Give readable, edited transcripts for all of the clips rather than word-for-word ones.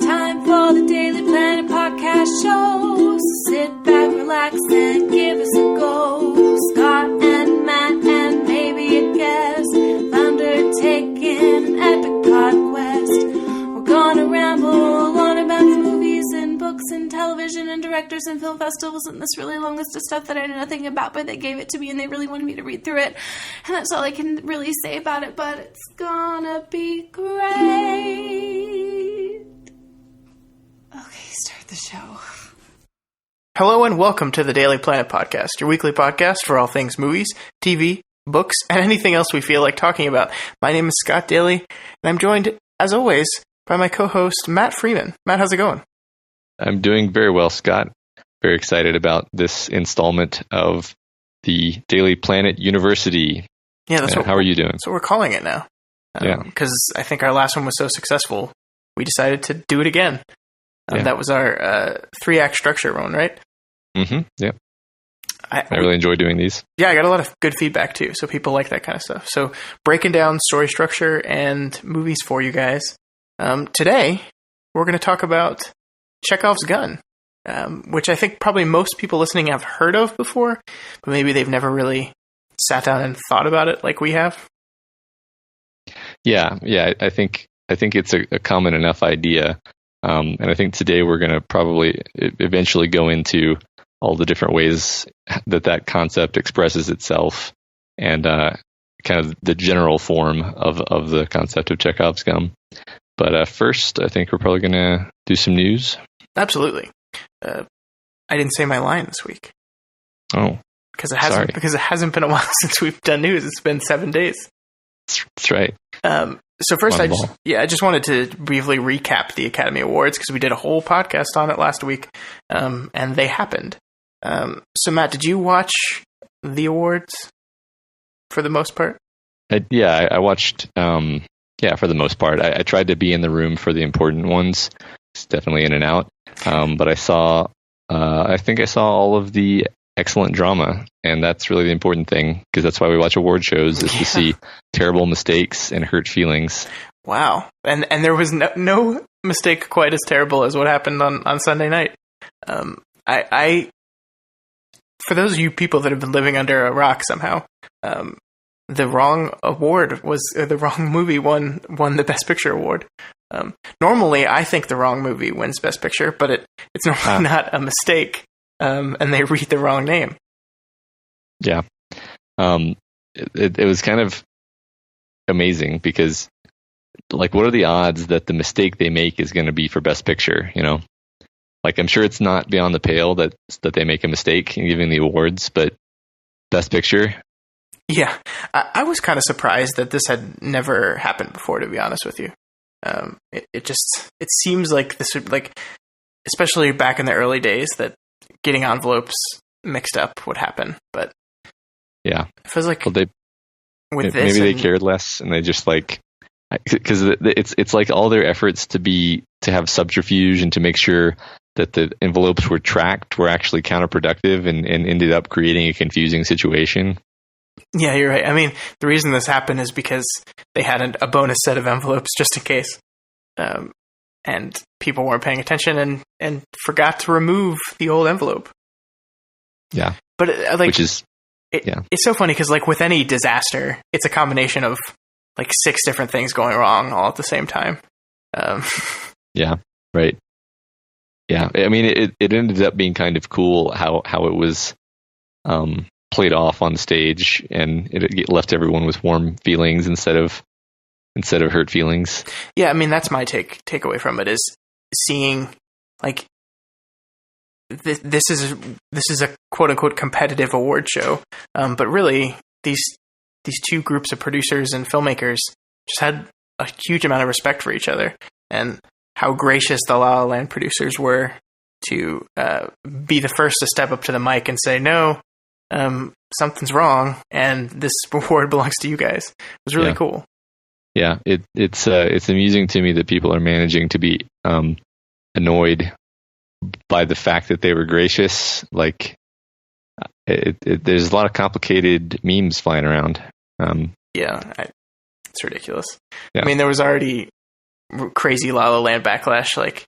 Time for the Daly Planet podcast show. So sit back, relax, and give us a go. Scott and Matt and maybe a guest, undertaking an epic pod quest. We're gonna ramble on about movies and books and television and directors and film festivals and this really long list of stuff that I know nothing about, but they gave it to me and they really wanted me to read through it. And that's all I can really say about it, but it's gonna be great. Okay, start the show. Hello and welcome to the Daly Planet Podcast, your weekly podcast for all things movies, TV, books, and anything else we feel like talking about. My name is Scott Daly, and I'm joined, as always, by my co-host, Matt Freeman. Matt, how's it going? I'm doing very well, Scott. Very excited about this installment of the Daly Planet University. Yeah, that's how are you doing? That's what we're calling it now. Because I think our last one was so successful, we decided to do it again. That was our 3-act structure one, right? Mm-hmm, yeah. I really enjoy doing these. Yeah, I got a lot of good feedback, too, so people like that kind of stuff. So, breaking down story structure and movies for you guys. Today, we're going to talk about Chekhov's gun, which I think probably most people listening have heard of before, but maybe they've never really sat down and thought about it like we have. Yeah, I think it's a common enough idea. And I think today we're going to probably eventually go into all the different ways that concept expresses itself and kind of the general form of the concept of Chekhov's gun. But first, I think we're probably going to do some news. Absolutely. I didn't say my line this week. Oh, because it hasn't been a while since we've done news. It's been 7 days. That's right. So first, I just wanted to briefly recap the Academy Awards because we did a whole podcast on it last week, and they happened. So Matt, did you watch the awards for the most part? I watched. For the most part, I tried to be in the room for the important ones. It's definitely in and out, but I think I saw all of the excellent drama, and that's really the important thing because that's why we watch award shows is to see terrible mistakes and hurt feelings. Wow, and there was no mistake quite as terrible as what happened on Sunday night. I for those of you people that have been living under a rock somehow, the wrong award was the wrong movie won the Best Picture award. Normally, I think the wrong movie wins Best Picture, but it's normally not a mistake. And they read the wrong name. Yeah. It was kind of amazing because, like, what are the odds that the mistake they make is going to be for Best Picture, you know? Like, I'm sure it's not beyond the pale that they make a mistake in giving the awards, but Best Picture? Yeah. I was kind of surprised that this had never happened before, to be honest with you. It seems like this would, like, especially back in the early days, that getting envelopes mixed up would happen, but yeah, it feels like maybe they cared less, and they just like because it's like all their efforts to have subterfuge and to make sure that the envelopes were tracked were actually counterproductive and ended up creating a confusing situation. Yeah, you're right. I mean, the reason this happened is because they had a bonus set of envelopes just in case. And people weren't paying attention and forgot to remove the old envelope. Yeah. But it's so funny because like with any disaster, it's a combination of like 6 different things going wrong all at the same time. Yeah. Right. Yeah. I mean, it ended up being kind of cool how it was played off on stage, and it left everyone with warm feelings instead of hurt feelings. Yeah, I mean, that's my takeaway from it is seeing like this is a quote unquote competitive award show, but really these 2 groups of producers and filmmakers just had a huge amount of respect for each other, and how gracious the La La Land producers were to be the first to step up to the mic and say, no, something's wrong, and this award belongs to you guys. It was really cool. Yeah, it's amusing to me that people are managing to be annoyed by the fact that they were gracious. Like, there's a lot of complicated memes flying around. It's ridiculous. Yeah. I mean, there was already crazy La La Land backlash. Like,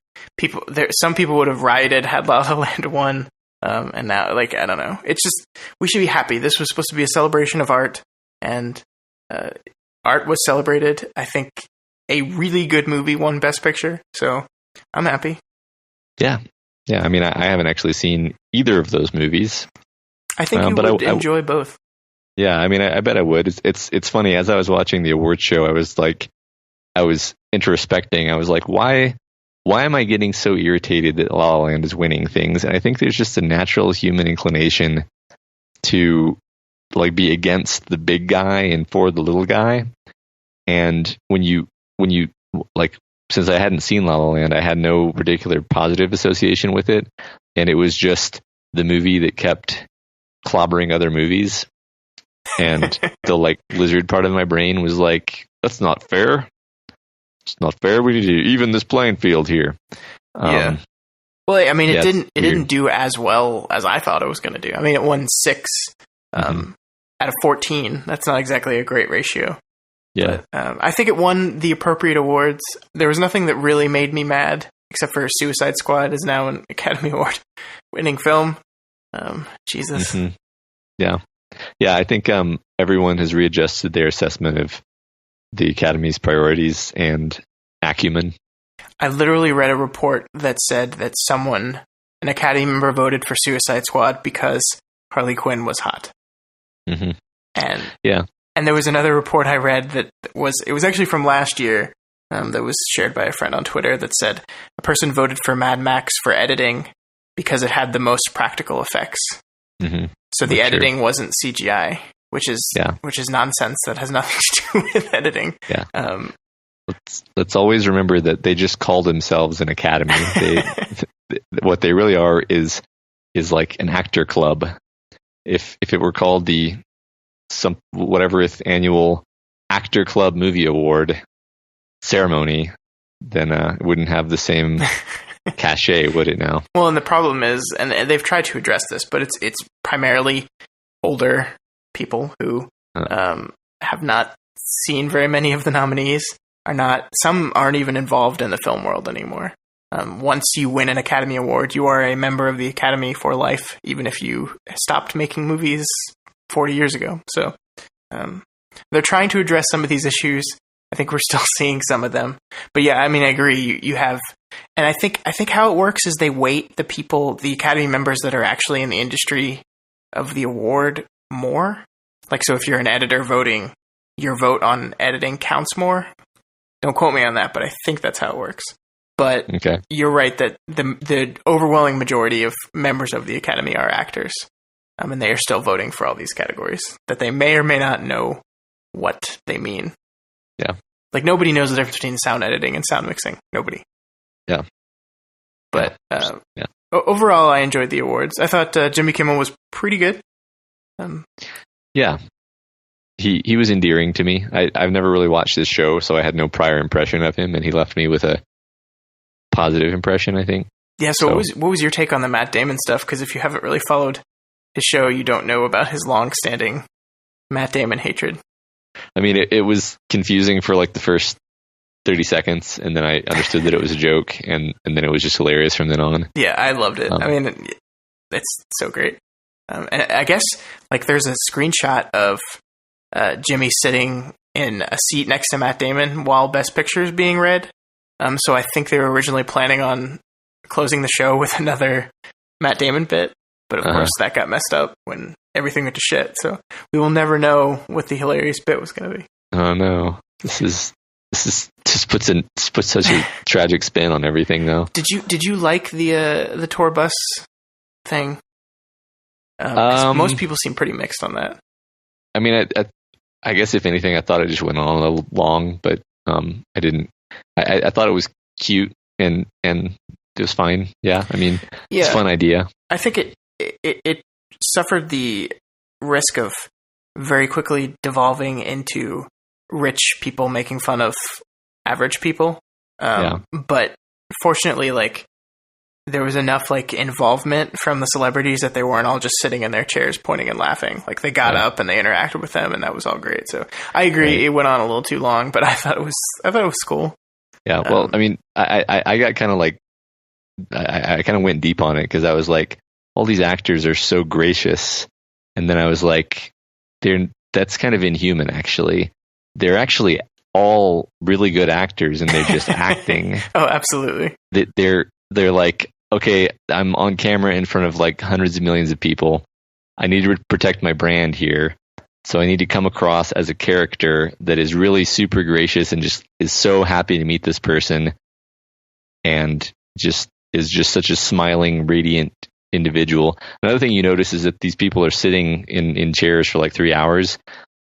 some people would have rioted had La La Land won. And now, like, I don't know. It's just, we should be happy. This was supposed to be a celebration of art, and art was celebrated. I think a really good movie won Best Picture, so I'm happy. Yeah. I mean, I haven't actually seen either of those movies. I think you would enjoy both. Yeah, I mean, I bet I would. It's funny. As I was watching the awards show, I was introspecting. I was like, why am I getting so irritated that La La Land is winning things? And I think there's just a natural human inclination to like be against the big guy and for the little guy. And when you like, since I hadn't seen La La Land, I had no particular positive association with it, and it was just the movie that kept clobbering other movies. And the like lizard part of my brain was like, that's not fair. It's not fair. We need to even this playing field here. Yeah. Well, I mean, it didn't do as well as I thought it was going to do. I mean, it won 6 out of 14. That's not exactly a great ratio. Yeah. But, I think it won the appropriate awards. There was nothing that really made me mad, except for Suicide Squad is now an Academy Award winning film. Jesus. Mm-hmm. Yeah. Yeah, I think everyone has readjusted their assessment of the Academy's priorities and acumen. I literally read a report that said that an Academy member voted for Suicide Squad because Harley Quinn was hot. Mm-hmm. And there was another report I read that was actually from last year that was shared by a friend on Twitter that said a person voted for Mad Max for editing because it had the most practical effects. Mm-hmm. So the editing wasn't CGI, which is nonsense. That has nothing to do with editing. Yeah. Let's always remember that they just call themselves an academy. What they really are is like an actor club. If it were called the annual Actor Club Movie Award ceremony, then it wouldn't have the same cachet, would it now? Well, and the problem is, and they've tried to address this, but it's primarily older people who have not seen very many of the nominees. Some aren't even involved in the film world anymore. Once you win an Academy Award, you are a member of the Academy for life, even if you stopped making movies 40 years ago. So they're trying to address some of these issues. I think we're still seeing some of them. But yeah, I mean, I agree. You have, and I think how it works is they weight the Academy members that are actually in the industry of the award more. Like, so if you're an editor voting, your vote on editing counts more. Don't quote me on that, but I think that's how it works. But okay. You're right that the overwhelming majority of members of the Academy are actors. And they are still voting for all these categories that they may or may not know what they mean. Yeah. Like, nobody knows the difference between sound editing and sound mixing. Nobody. Yeah. But overall, I enjoyed the awards. I thought Jimmy Kimmel was pretty good. Yeah. He was endearing to me. I've never really watched this show, so I had no prior impression of him, and he left me with a positive impression, I think. Yeah, so what was your take on the Matt Damon stuff? Because if you haven't really followed his show, you don't know about his long-standing Matt Damon hatred. I mean, it was confusing for like the first 30 seconds, and then I understood that it was a joke, and then it was just hilarious from then on. Yeah, I loved it. I mean, it's so great. And I guess, like, there's a screenshot of Jimmy sitting in a seat next to Matt Damon while Best Picture is being read. So I think they were originally planning on closing the show with another Matt Damon bit, but of course that got messed up when everything went to shit. So we will never know what the hilarious bit was going to be. Oh no, this is just puts such a tragic spin on everything, though. Did you like the tour bus thing? Most people seem pretty mixed on that. I mean, I guess if anything, I thought it just went on a little long, but I didn't. I thought it was cute and it was fine. Yeah, I mean, it's a fun idea. I think it suffered the risk of very quickly devolving into rich people making fun of average people. But fortunately, like, there was enough like involvement from the celebrities that they weren't all just sitting in their chairs pointing and laughing. Like, they got up and they interacted with them, and that was all great. So I agree, it went on a little too long, but I thought it was cool. Yeah, well, I mean, I got kind of like I kind of went deep on it because I was like, all these actors are so gracious, and then I was like, that's kind of inhuman. Actually, they're actually all really good actors, and they're just acting. Oh, absolutely. They're like, okay, I'm on camera in front of like hundreds of millions of people. I need to protect my brand here. So I need to come across as a character that is really super gracious and just is so happy to meet this person, and just is just such a smiling, radiant individual. Another thing you notice is that these people are sitting in chairs for like 3 hours,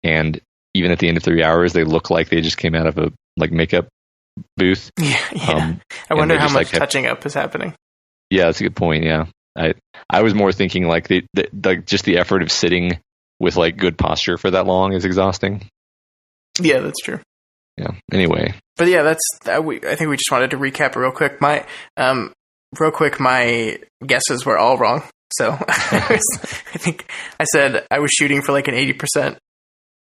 and even at the end of 3 hours, they look like they just came out of a like makeup booth. Yeah. I wonder how much touching up is happening. Yeah, that's a good point. Yeah, I was more thinking like like just the effort of sitting with like good posture for that long is exhausting. Yeah, that's true. Yeah. Anyway, but yeah, I think we just wanted to recap real quick. My guesses were all wrong. So I think I said I was shooting for like an 80%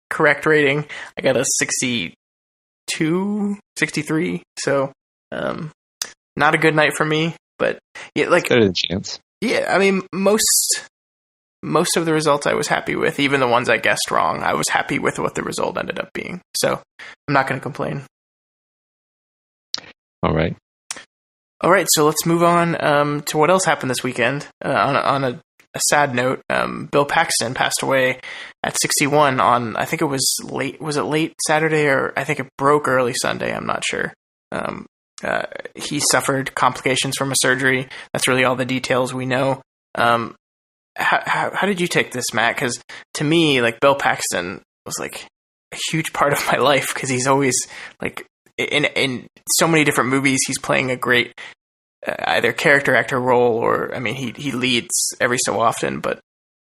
correct rating. I got a 62, 63. So not a good night for me. But yeah, like better than chance. Yeah, I mean most of the results I was happy with, even the ones I guessed wrong. I was happy with what the result ended up being. So I'm not going to complain. All right. So let's move on to what else happened this weekend. On a sad note, Bill Paxton passed away at 61 on, I think it was late. Was it late Saturday, or I think it broke early Sunday? I'm not sure. He suffered complications from a surgery. That's really all the details we know. How did you take this, Matt? Because to me, like, Bill Paxton was like a huge part of my life, because he's always like in so many different movies. He's playing a great either character actor role, or I mean, he leads every so often. But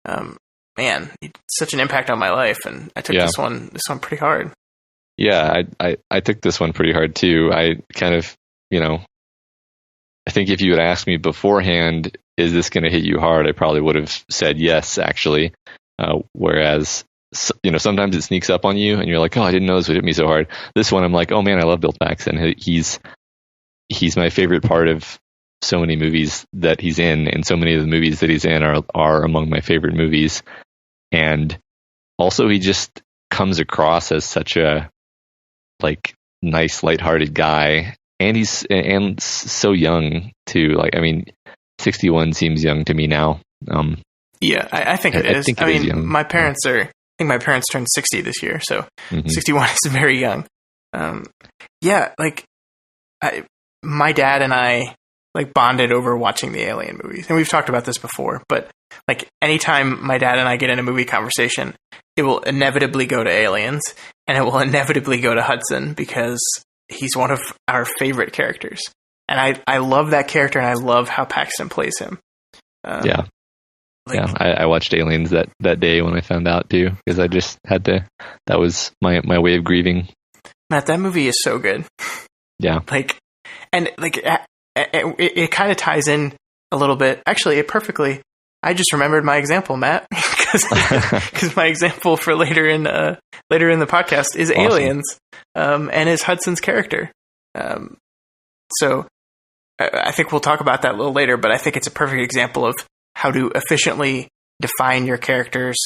man, he had such an impact on my life, and I took this one pretty hard. Yeah, I took this one pretty hard too. I kind of, I think if you had asked me beforehand, is this going to hit you hard? I probably would have said yes, actually. Whereas, sometimes it sneaks up on you and you're like, oh, I didn't know this would hit me so hard. This one, I'm like, oh man, I love Bill Paxton. He's my favorite part of so many movies that he's in, and so many of the movies that he's in are among my favorite movies. And also, he just comes across as such a like nice, lighthearted guy. And he's so young too. Like, I mean, 61 seems young to me now. Yeah, I think it is. I mean, young. my parents turned 60 this year, so 61 is very young. Yeah, like my dad and I like bonded over watching the Alien movies, and we've talked about this before. But like anytime my dad and I get in a movie conversation, it will inevitably go to Aliens, and it will inevitably go to Hudson, because he's one of our favorite characters. And I love that character, and I love how Paxton plays him. I watched Aliens that day when I found out too, because I just had to. That was my way of grieving. Matt, that movie is so good. Yeah, it kind of ties in a little bit. Actually, it perfectly. I just remembered my example, Matt, because my example for later in the podcast is awesome. Aliens, and is Hudson's character. So I think we'll talk about that a little later, but I think it's a perfect example of how to efficiently define your characters,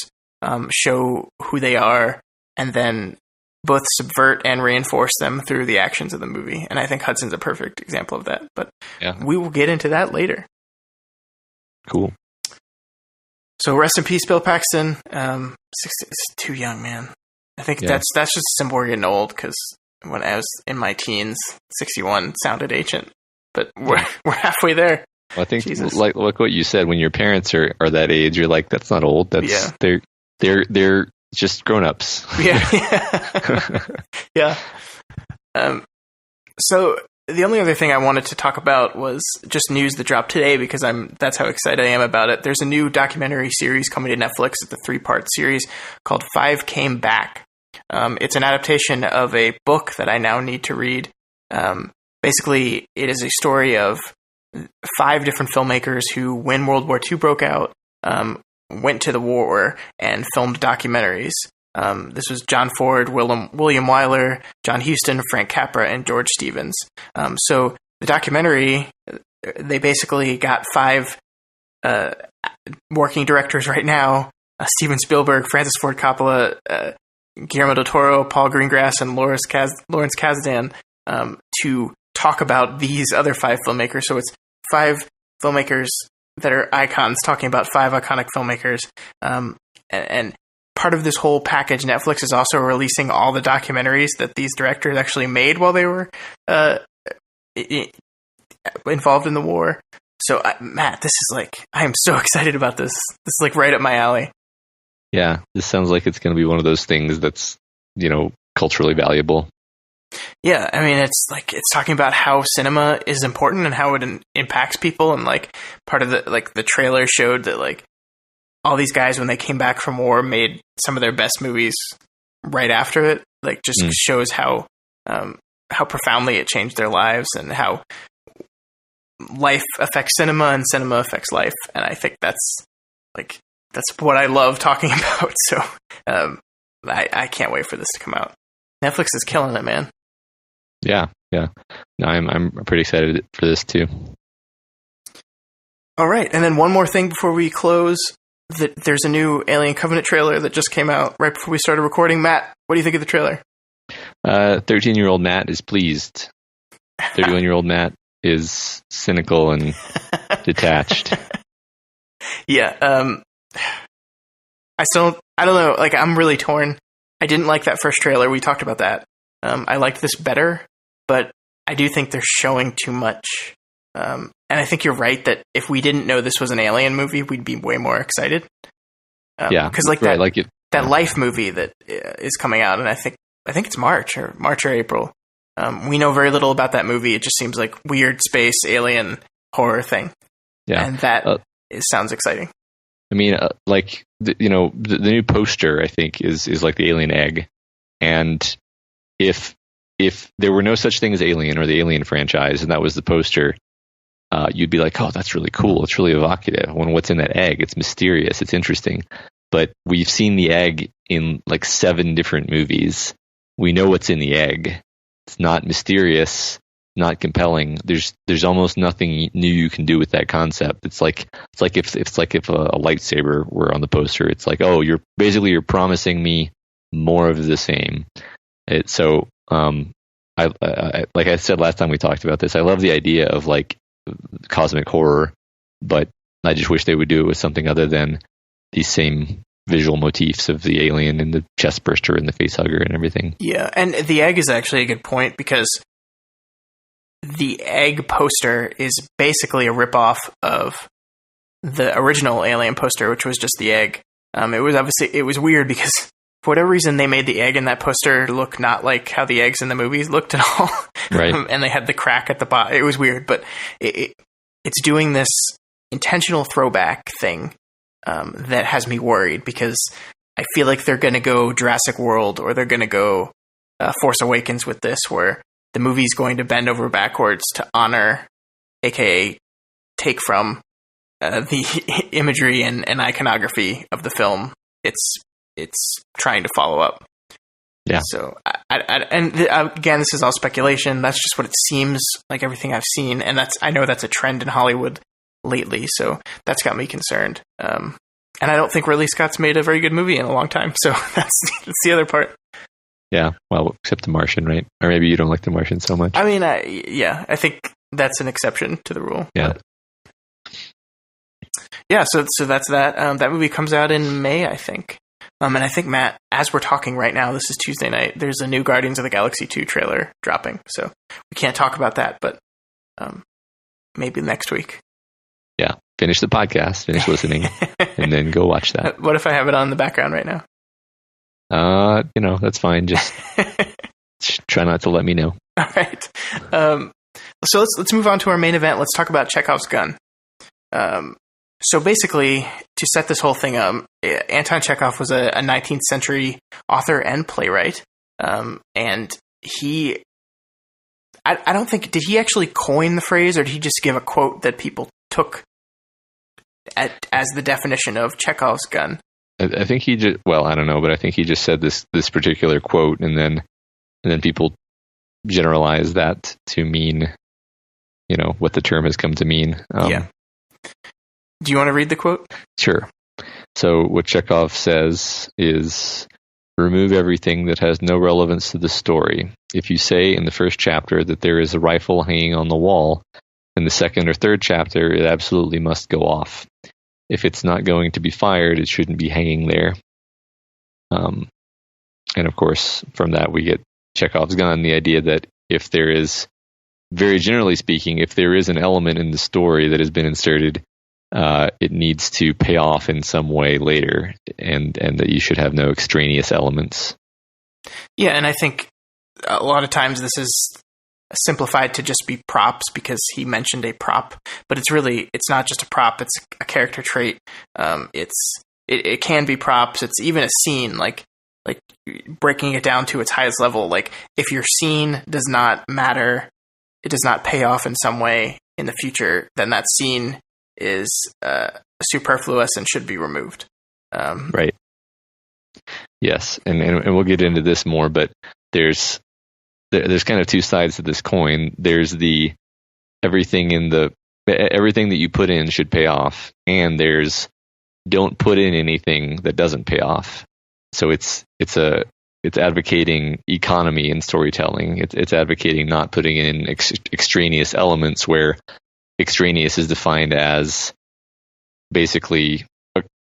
show who they are, and then both subvert and reinforce them through the actions of the movie. And I think Hudson's a perfect example of that, but we will get into that later. Cool. So rest in peace, Bill Paxton. 60 is too young, man. I think that's just a symbol we're getting old, because when I was in my teens, 61 sounded ancient, but we're halfway there. Well, I think like what you said, when your parents are that age, you're like, that's not old. That's they're just grown-ups. Yeah. So the only other thing I wanted to talk about was just news that dropped today, because that's how excited I am about it. There's a new documentary series coming to Netflix. It's a 3-part series called 5 Came Back. It's an adaptation of a book that I now need to read. Basically, it is a story of 5 different filmmakers who, when World War II broke out, went to the war and filmed documentaries. This was John Ford, William Wyler, John Huston, Frank Capra, and George Stevens. So the documentary they basically got 5 working directors right now: Steven Spielberg, Francis Ford Coppola, Guillermo del Toro, Paul Greengrass, and Lawrence Kasdan to talk about these other 5 filmmakers. So it's 5 filmmakers that are icons talking about 5 iconic filmmakers. And part of this whole package, Netflix is also releasing all the documentaries that these directors actually made while they were involved in the war. So, Matt, this is I am so excited about this. This is right up my alley. Yeah, this sounds like it's going to be one of those things that's, culturally valuable. Yeah, I mean, it's talking about how cinema is important and how it impacts people, and part of the trailer showed that all these guys, when they came back from war, made some of their best movies right after it. Just shows how profoundly it changed their lives and how life affects cinema and cinema affects life. And I think that's what I love talking about. So I can't wait for this to come out. Netflix is killing it, man. Yeah. No, I'm pretty excited for this too. All right, and then one more thing before we close. There's a new Alien Covenant trailer that just came out right before we started recording. Matt, what do you think of the trailer? 13-year-old Matt is pleased. 31-year-old Matt is cynical and detached. Yeah. I don't know. I'm really torn. I didn't like that first trailer. We talked about that. I liked this better, but I do think they're showing too much. And I think you're right that if we didn't know this was an Alien movie, we'd be way more excited. Because that Life movie that is coming out, and I think it's March or April. We know very little about that movie. It just seems like weird space alien horror thing. Yeah, and that sounds exciting. I mean, the new poster I think is like the alien egg, and if there were no such thing as Alien or the Alien franchise, and that was the poster, you'd be like, oh, that's really cool. It's really evocative. When what's in that egg, it's mysterious. It's interesting. But we've seen the egg in 7 different movies. We know what's in the egg. It's not mysterious, not compelling. There's almost nothing new you can do with that concept. It's like if a lightsaber were on the poster. It's oh, you're promising me more of the same. I like I said last time we talked about this, I love the idea of cosmic horror, but I just wish they would do it with something other than these same visual motifs of the alien and the chest burster and the face hugger and everything. Yeah, and the egg is actually a good point, because the egg poster is basically a ripoff of the original Alien poster, which was just the egg. It was weird because for whatever reason they made the egg in that poster look not like how the eggs in the movies looked at all. Right. And they had the crack at the bottom. It was weird, but it's doing this intentional throwback thing that has me worried, because I feel like they're going to go Jurassic World, or they're going to go Force Awakens with this, where the movie's going to bend over backwards to honor, aka take from the imagery and iconography of the film. It's trying to follow up. Yeah. So, again, this is all speculation. That's just what it seems like, everything I've seen, and I know that's a trend in Hollywood lately. So that's got me concerned. And I don't think Ridley Scott's made a very good movie in a long time. So that's the other part. Yeah. Well, except The Martian, right? Or maybe you don't like The Martian so much. I mean, I think that's an exception to the rule. Yeah. But yeah. So that's that. That movie comes out in May, I think. And I think, Matt, as we're talking right now, this is Tuesday night, there's a new Guardians of the Galaxy 2 trailer dropping. So we can't talk about that, but maybe next week. Yeah. Finish the podcast, finish listening, and then go watch that. What if I have it on in the background right now? That's fine. Just try not to let me know. All right. So let's move on to our main event. Let's talk about Chekhov's gun. So basically, to set this whole thing up, Anton Chekhov was a 19th century author and playwright. And I don't think, did he actually coin the phrase, or did he just give a quote that people took as the definition of Chekhov's gun? I think he just, I don't know, but I think he just said this particular quote, and then people generalized that to mean what the term has come to mean. Yeah. Do you want to read the quote? Sure. So what Chekhov says is, remove everything that has no relevance to the story. If you say in the first chapter that there is a rifle hanging on the wall, in the second or third chapter, it absolutely must go off. If it's not going to be fired, it shouldn't be hanging there. And of course, from that, we get Chekhov's gun, the idea that if there is, very generally speaking, if there is an element in the story that has been inserted, it needs to pay off in some way later, and that you should have no extraneous elements. Yeah, and I think a lot of times this is simplified to just be props because he mentioned a prop, but it's not just a prop, it's a character trait. It can be props, it's even a scene, like breaking it down to its highest level. Like, if your scene does not matter, it does not pay off in some way in the future, then that scene is superfluous and should be removed. Right. Yes, and we'll get into this more, but there's kind of two sides to this coin. There's the everything that you put in should pay off, and there's don't put in anything that doesn't pay off. So it's advocating economy in storytelling. It's advocating not putting in extraneous elements, where extraneous is defined as basically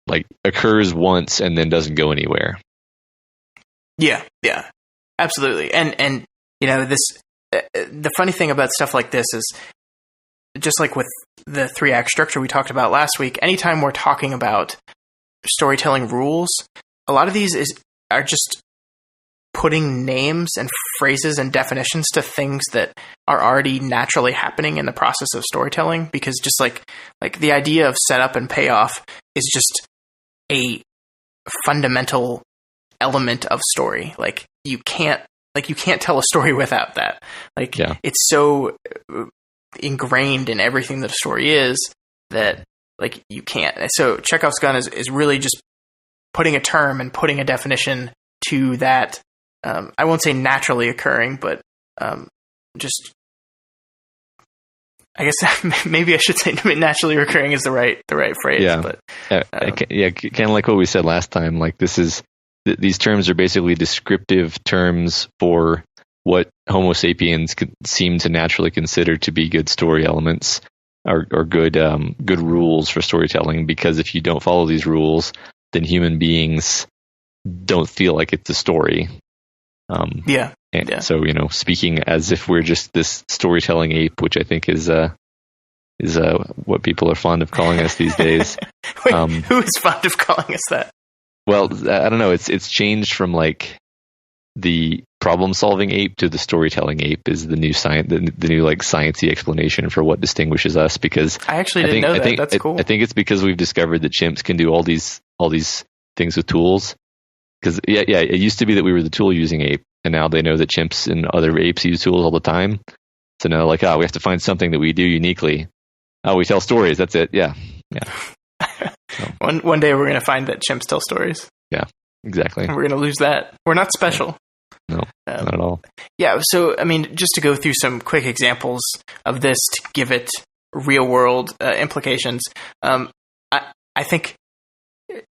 like occurs once and then doesn't go anywhere. Yeah, absolutely. And this the funny thing about stuff like this is, just like with the 3-act structure we talked about last week, anytime we're talking about storytelling rules, a lot of these are just putting names and phrases and definitions to things that are already naturally happening in the process of storytelling, because just like the idea of setup and payoff is just a fundamental element of story. Like you can't tell a story without that. It's so ingrained in everything that a story is that you can't. So Chekhov's gun is really just putting a term and putting a definition to that. I won't say naturally occurring, but just, I guess maybe I should say naturally recurring is the right phrase. Yeah, but kind of like what we said last time. Like these terms are basically descriptive terms for what Homo sapiens seem to naturally consider to be good story elements, or good rules for storytelling. Because if you don't follow these rules, then human beings don't feel like it's a story. So speaking as if we're just this storytelling ape, which I think is what people are fond of calling us these days. Wait, who is fond of calling us that? Well, I don't know. It's changed from the problem-solving ape to the storytelling ape is the new science, the new sciencey explanation for what distinguishes us. Because I actually didn't know that. That's cool. I think it's because we've discovered that chimps can do all these things with tools. Because it used to be that we were the tool-using ape, and now they know that chimps and other apes use tools all the time. So now, we have to find something that we do uniquely. Oh, we tell stories. That's it. Yeah. So. One day we're going to find that chimps tell stories. Yeah, exactly. And we're going to lose that. We're not special. No, not at all. Yeah, so, just to go through some quick examples of this to give it real-world implications, I think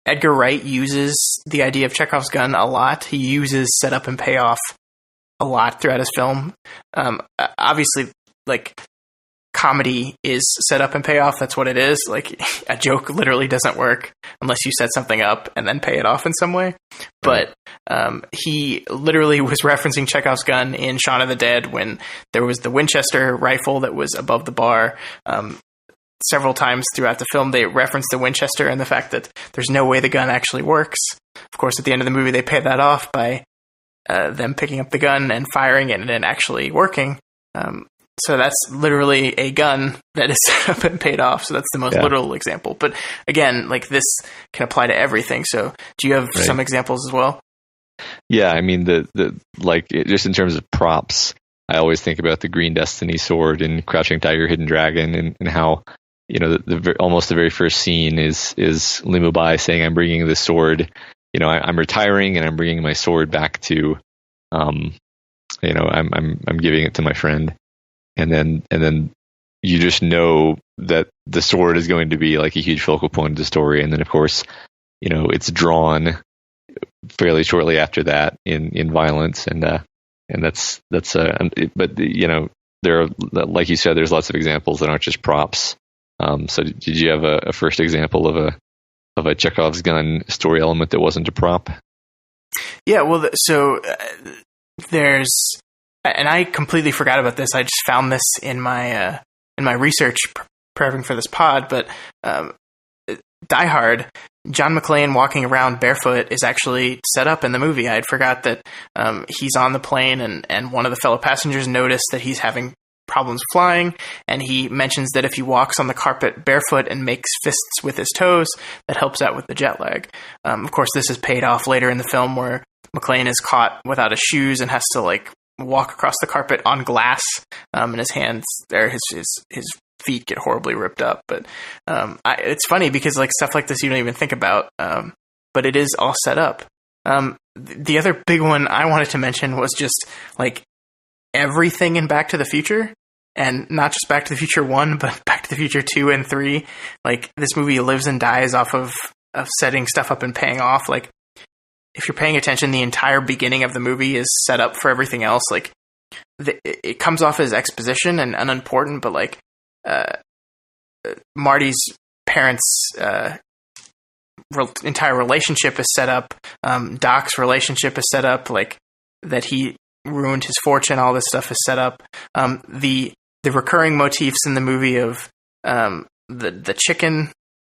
Edgar Wright uses the idea of Chekhov's gun a lot. He uses setup and payoff a lot throughout his film. Obviously, comedy is setup and payoff. That's what it is. A joke literally doesn't work unless you set something up and then pay it off in some way. But he literally was referencing Chekhov's gun in Shaun of the Dead when there was the Winchester rifle that was above the bar. Several times throughout the film, they reference the Winchester and the fact that there's no way the gun actually works. Of course, at the end of the movie, they pay that off by them picking up the gun and firing it and it actually working. So that's literally a gun that is set up and paid off. So that's the most literal example. But again, this can apply to everything. So do you have some examples as well? Yeah, just in terms of props, I always think about the Green Destiny sword and Crouching Tiger, Hidden Dragon, and how almost the very first scene is Liu Bai saying, "I'm bringing this sword. I'm retiring and I'm bringing my sword back to, I'm giving it to my friend." And then you just know that the sword is going to be like a huge focal point of the story. And then, of course, it's drawn fairly shortly after that in violence. And that's but there are, like you said, there's lots of examples that aren't just props. So did you have a first example of a Chekhov's gun story element that wasn't a prop? Yeah, well, so there's, and I completely forgot about this. I just found this in my research preparing for this pod. But Die Hard, John McClane walking around barefoot is actually set up in the movie. I had forgot that he's on the plane, and one of the fellow passengers noticed that he's having problems flying, and he mentions that if he walks on the carpet barefoot and makes fists with his toes, that helps out with the jet lag. Of course, this is paid off later in the film, where McClane is caught without his shoes and has to walk across the carpet on glass, and his hands or his feet get horribly ripped up. But it's funny because stuff like this you don't even think about, but it is all set up. The other big one I wanted to mention was just everything in Back to the Future, and not just Back to the Future 1, but Back to the Future 2 and 3. This movie lives and dies off of setting stuff up and paying off. If you're paying attention, the entire beginning of the movie is set up for everything else. It comes off as exposition and unimportant, but Marty's parents' entire relationship is set up. Doc's relationship is set up. That he ruined his fortune. All this stuff is set up. The recurring motifs in the movie of the chicken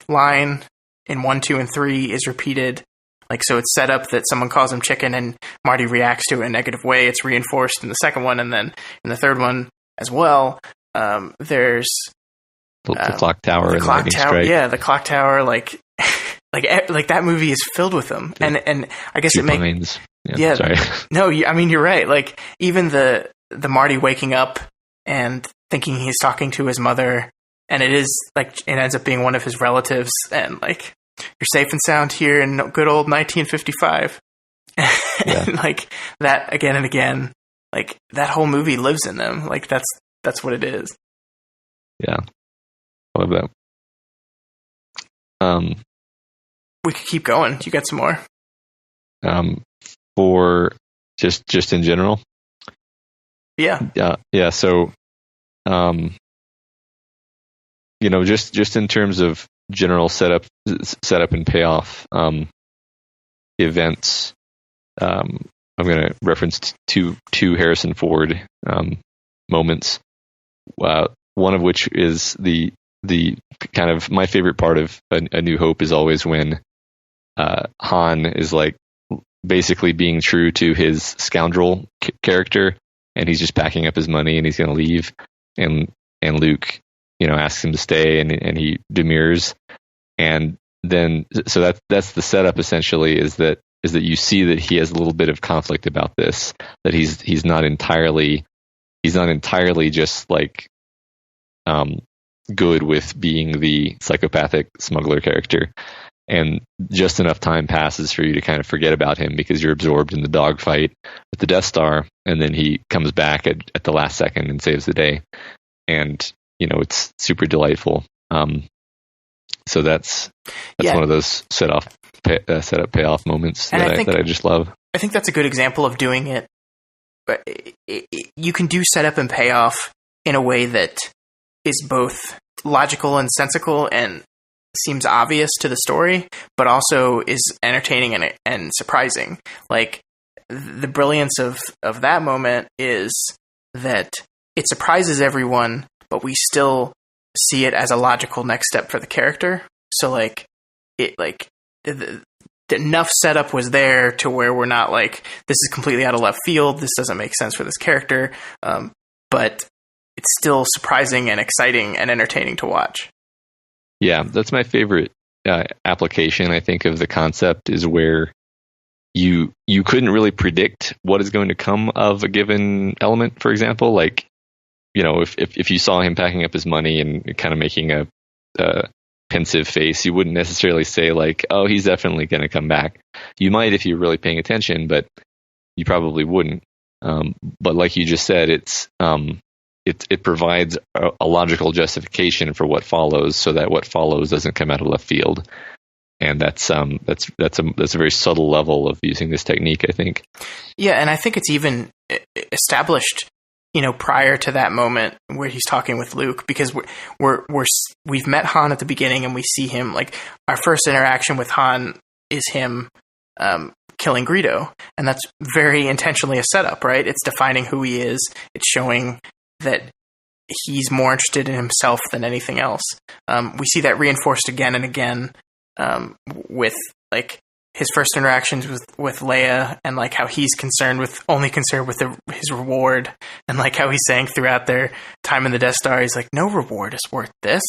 line in 1, 2, and 3 is repeated. So it's set up that someone calls him chicken and Marty reacts to it in a negative way. It's reinforced in the second one, and then in the third one as well. There's the clock tower. The clock tower. Yeah, the clock tower. That movie is filled with them, and I guess it makes. Yeah. Sorry. No, I mean you're right. Even the Marty waking up and thinking he's talking to his mother, and it is it ends up being one of his relatives, and you're safe and sound here in good old 1955. Yeah. And that again and again, that whole movie lives in them. That's what it is. Yeah, I love that. We could keep going. You got some more? For just in general. Yeah. Yeah. So, just in terms of general setup and payoff events, I'm going to reference two Harrison Ford moments. One of which is the kind of my favorite part of A New Hope is always when Han is basically being true to his scoundrel character, and he's just packing up his money and he's going to leave, and Luke asks him to stay, and he demurs, and then so that's the setup essentially, is that you see that he has a little bit of conflict about this, that he's not entirely just good with being the psychopathic smuggler character, and just enough time passes for you to kind of forget about him because you're absorbed in the dogfight with the Death Star, and then he comes back at the last second and saves the day, and it's super delightful. So that's one of those set up payoff moments that I just love. I think that's a good example of doing it. But you can do setup and payoff in a way that is both logical and sensical and seems obvious to the story, but also is entertaining and surprising. The brilliance of that moment is that it surprises everyone, but we still see it as a logical next step for the character. So enough setup was there to where we're not this is completely out of left field, this doesn't make sense for this character, but it's still surprising and exciting and entertaining to watch. Yeah, that's my favorite application, I think, of the concept, is where you couldn't really predict what is going to come of a given element. For example, if you saw him packing up his money and kind of making a pensive face, you wouldn't necessarily say oh, he's definitely going to come back. You might if you're really paying attention, but you probably wouldn't. But like you just said, it's it provides a logical justification for what follows, so that what follows doesn't come out of left field. And that's a very subtle level of using this technique, I think. Yeah, and I think it's even established, prior to that moment where he's talking with Luke, because we've met Han at the beginning, and we see him, like, our first interaction with Han is him killing Greedo, and that's very intentionally a setup, right? It's defining who he is. It's showing that he's more interested in himself than anything else. We see that reinforced again and again with, like, his first interactions with Leia, and, like, how he's only concerned with his reward, and, like, how he's saying throughout their time in the Death Star, he's like, no reward is worth this.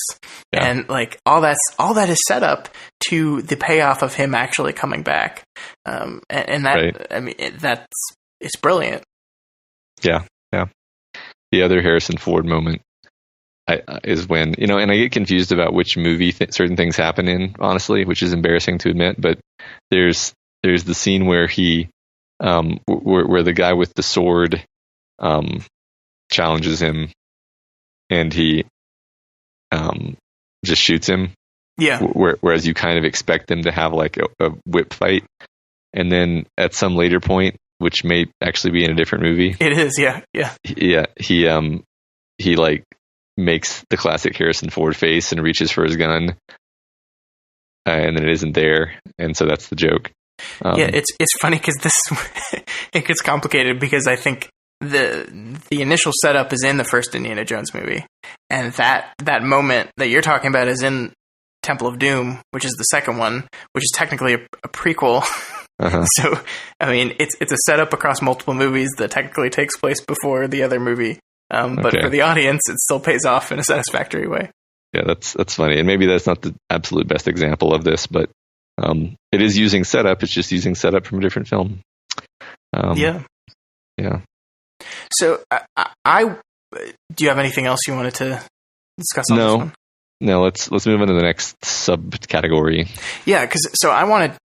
Yeah. And, like, all that is set up to the payoff of him actually coming back. And that, right. I mean, it's brilliant. Yeah. The other Harrison Ford moment is when, and I get confused about which movie certain things happen in, honestly, which is embarrassing to admit, but there's the scene where he, where the guy with the sword challenges him, and he just shoots him. Yeah. Whereas you kind of expect them to have, like, a whip fight, and then at some later point, which may actually be in a different movie. It is, yeah. Yeah, he like makes the classic Harrison Ford face and reaches for his gun, and then it isn't there, and so that's the joke. Yeah, it's funny because it gets complicated, because I think the initial setup is in the first Indiana Jones movie, and that moment that you're talking about is in Temple of Doom, which is the second one, which is technically a prequel. Uh-huh. So, I mean, it's a setup across multiple movies that technically takes place before the other movie. But for the audience, it still pays off in a satisfactory way. Yeah, that's funny. And maybe that's not the absolute best example of this, but it is using setup. It's just using setup from a different film. Yeah. So, do you have anything else you wanted to discuss on this one? No, let's move on to the next subcategory. Yeah, so I wanted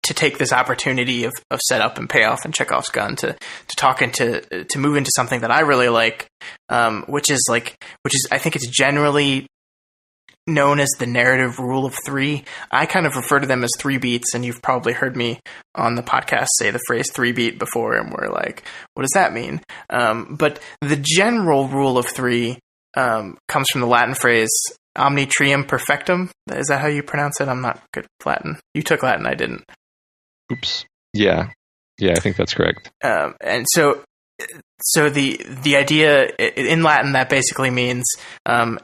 to take this opportunity of setup and payoff and Chekhov's gun to talk to move into something that I really like, which is I think it's generally known as the narrative rule of three. I kind of refer to them as three beats, and you've probably heard me on the podcast say the phrase three beat before, and we're like, what does that mean? But the general rule of three comes from the Latin phrase omni trium perfectum. Is that how you pronounce it? I'm not good with Latin. You took Latin, I didn't. Oops. Yeah, I think that's correct. And so the idea in Latin, that basically means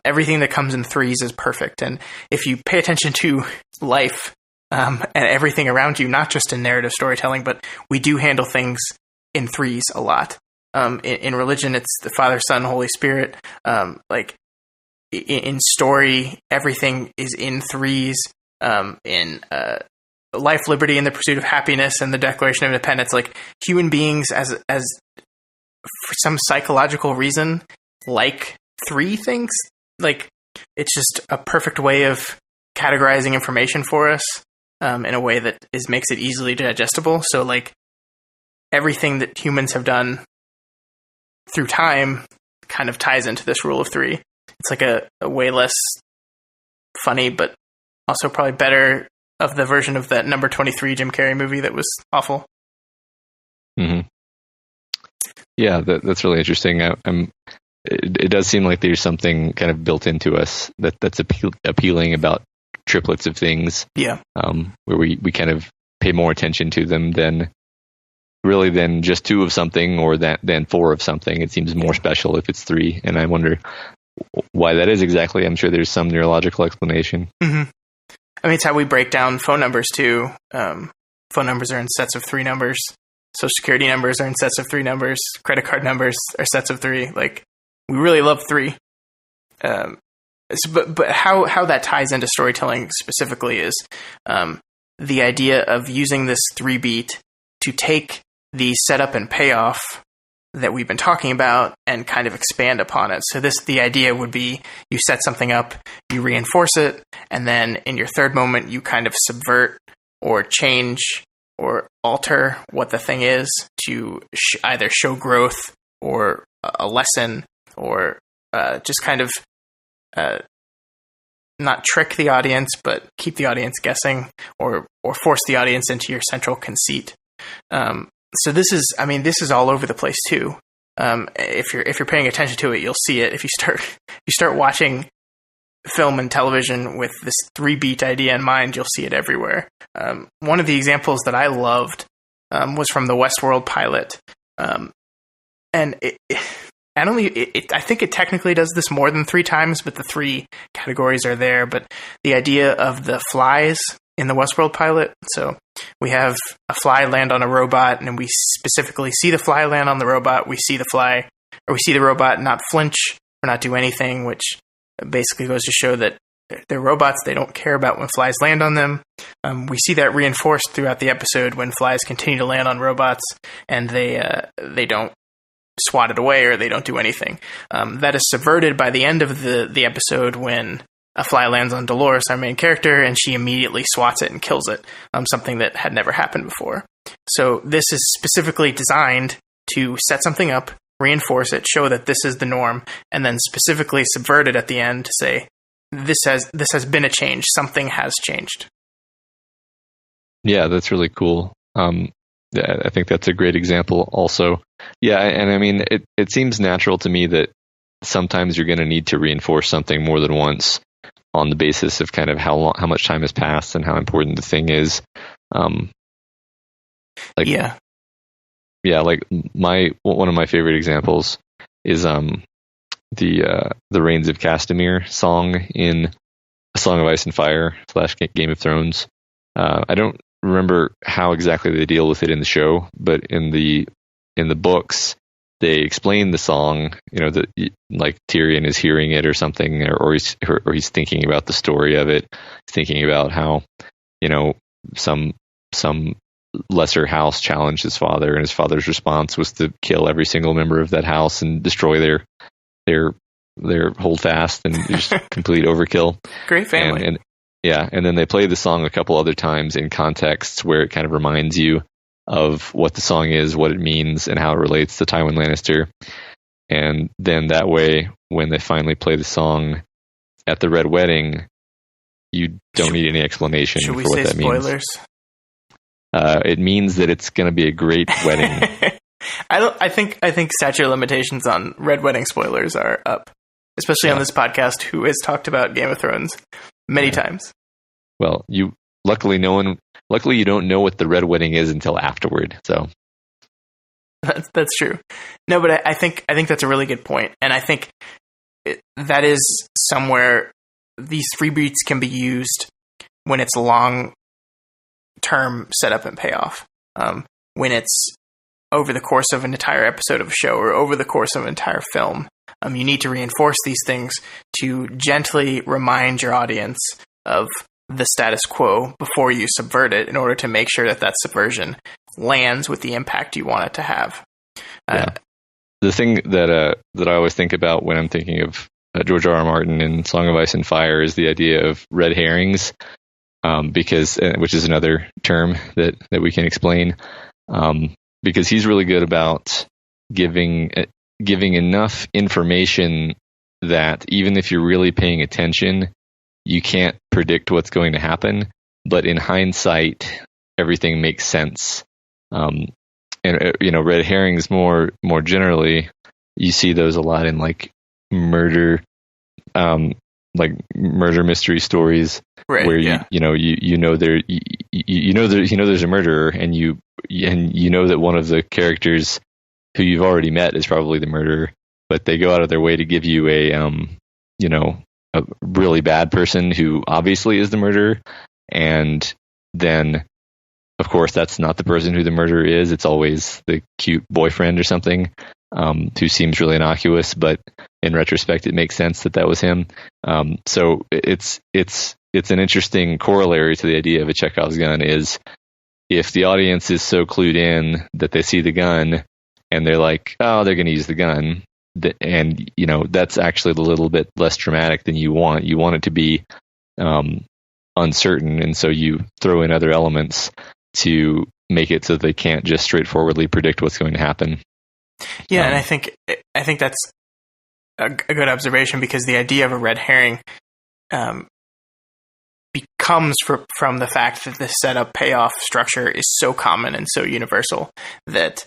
everything that comes in threes is perfect. And if you pay attention to life and everything around you, not just in narrative storytelling, but we do handle things in threes a lot. In religion, it's the Father, Son, Holy Spirit. Like in story, everything is in threes. In life, liberty, and the pursuit of happiness, and the Declaration of Independence, like human beings, as for some psychological reason, like three things. Like it's just a perfect way of categorizing information for us in a way that makes it easily digestible. So, like everything that humans have done through time kind of ties into this rule of three. It's like a way less funny, but also probably better of the version of that number 23 Jim Carrey movie that was awful. Mm-hmm. Yeah, that's really interesting. It does seem like there's something kind of built into us that's appealing about triplets of things. Yeah. Where we kind of pay more attention to them than just two of something, or than four of something. It seems more special if it's three, and I wonder why that is exactly. I'm sure there's some neurological explanation. Mm-hmm. I mean, it's how we break down phone numbers too. Phone numbers are in sets of three numbers. Social security numbers are in sets of three numbers. Credit card numbers are sets of three. Like, we really love three. But how that ties into storytelling specifically is the idea of using this three beat to take the setup and payoff that we've been talking about and kind of expand upon it. So the idea would be you set something up, you reinforce it, and then in your third moment you kind of subvert or change or alter what the thing is to either show growth or a lesson or just kind of not trick the audience, but keep the audience guessing, or force the audience into your central conceit. So this is all over the place too. If you're paying attention to it, you'll see it. If you start watching film and television with this 3-beat idea in mind, you'll see it everywhere. One of the examples that I loved was from the Westworld pilot, and I think it technically does this more than 3 times, but the 3 categories are there. But the idea of the flies in the Westworld pilot. So we have a fly land on a robot, and we specifically see the fly land on the robot. We see the robot not flinch or not do anything, which basically goes to show that they're robots. They don't care about when flies land on them. We see that reinforced throughout the episode when flies continue to land on robots, and they don't swat it away or they don't do anything. That is subverted by the end of the episode when a fly lands on Dolores, our main character, and she immediately swats it and kills it, something that had never happened before. So this is specifically designed to set something up, reinforce it, show that this is the norm, and then specifically subvert it at the end to say, this has been a change. Something has changed. Yeah, that's really cool. I think that's a great example also. Yeah, and I mean, it seems natural to me that sometimes you're going to need to reinforce something more than once on the basis of kind of how much time has passed and how important the thing is. Like one of my favorite examples is the Reigns of Castamere song in A Song of Ice and Fire / Game of Thrones. I don't remember how exactly they deal with it in the show, but in the books they explain the song, that like Tyrion is hearing it or something, or he's thinking about the story of it, thinking about how some lesser house challenged his father, and his father's response was to kill every single member of that house and destroy their holdfast, and just complete overkill. Great family. And then they play the song a couple other times in contexts where it kind of reminds you of what the song is, what it means, and how it relates to Tywin Lannister. And then that way, when they finally play the song at the Red Wedding, you don't need any explanation for what that means. Spoilers? It means that it's going to be a great wedding. I think statute of limitations on Red Wedding spoilers are up, especially on this podcast, who has talked about Game of Thrones many times. Well, luckily you don't know what the Red Wedding is until afterward. So that's true. No, but I think that's a really good point, and I think that is somewhere these 3 beats can be used when it's long term setup and payoff. When it's over the course of an entire episode of a show or over the course of an entire film, you need to reinforce these things to gently remind your audience of the status quo before you subvert it, in order to make sure that subversion lands with the impact you want it to have. The thing that I always think about when I'm thinking of George R. R. Martin and Song of Ice and Fire is the idea of red herrings, which is another term that we can explain, because he's really good about giving enough information that even if you're really paying attention, you can't predict what's going to happen, but in hindsight, everything makes sense. And red herrings more generally, you see those a lot in like murder mystery stories, right, where there's a murderer, and you know that one of the characters who you've already met is probably the murderer, but they go out of their way to give you a really bad person who obviously is the murderer, and then of course that's not the person who the murderer is. It's always the cute boyfriend or something, who seems really innocuous, but in retrospect it makes sense that was him. So it's an interesting corollary to the idea of a Chekhov's gun is, if the audience is so clued in that they see the gun and they're like, oh, they're going to use the gun, and that's actually a little bit less dramatic than you want. You want it to be uncertain, and so you throw in other elements to make it so they can't just straightforwardly predict what's going to happen. Yeah, and I think that's a good observation, because the idea of a red herring becomes from the fact that the setup payoff structure is so common and so universal that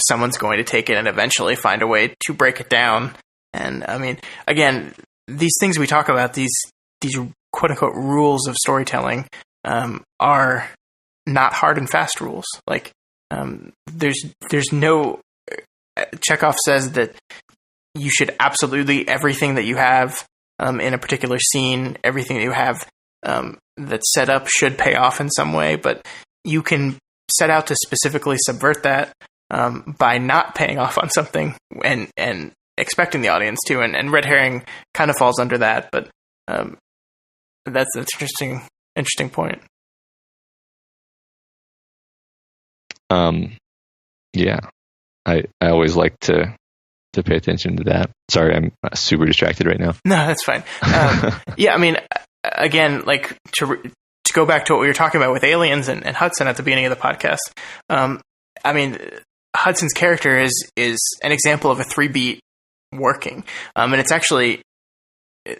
someone's going to take it and eventually find a way to break it down. And I mean, again, these things we talk about, these quote unquote rules of storytelling, are not hard and fast rules. Like, there's no, Chekhov says that you should absolutely, everything that you have in a particular scene, everything that you have that's set up should pay off in some way, but you can set out to specifically subvert that by not paying off on something and expecting the audience to, and red herring kind of falls under that, but that's an interesting point. Yeah, I always like to pay attention to that. Sorry, I'm super distracted right now. No, that's fine. Yeah, I mean, again, like to go back to what we were talking about with aliens and Hudson at the beginning of the podcast. I mean, Hudson's character is an example of a 3-beat working, and it's actually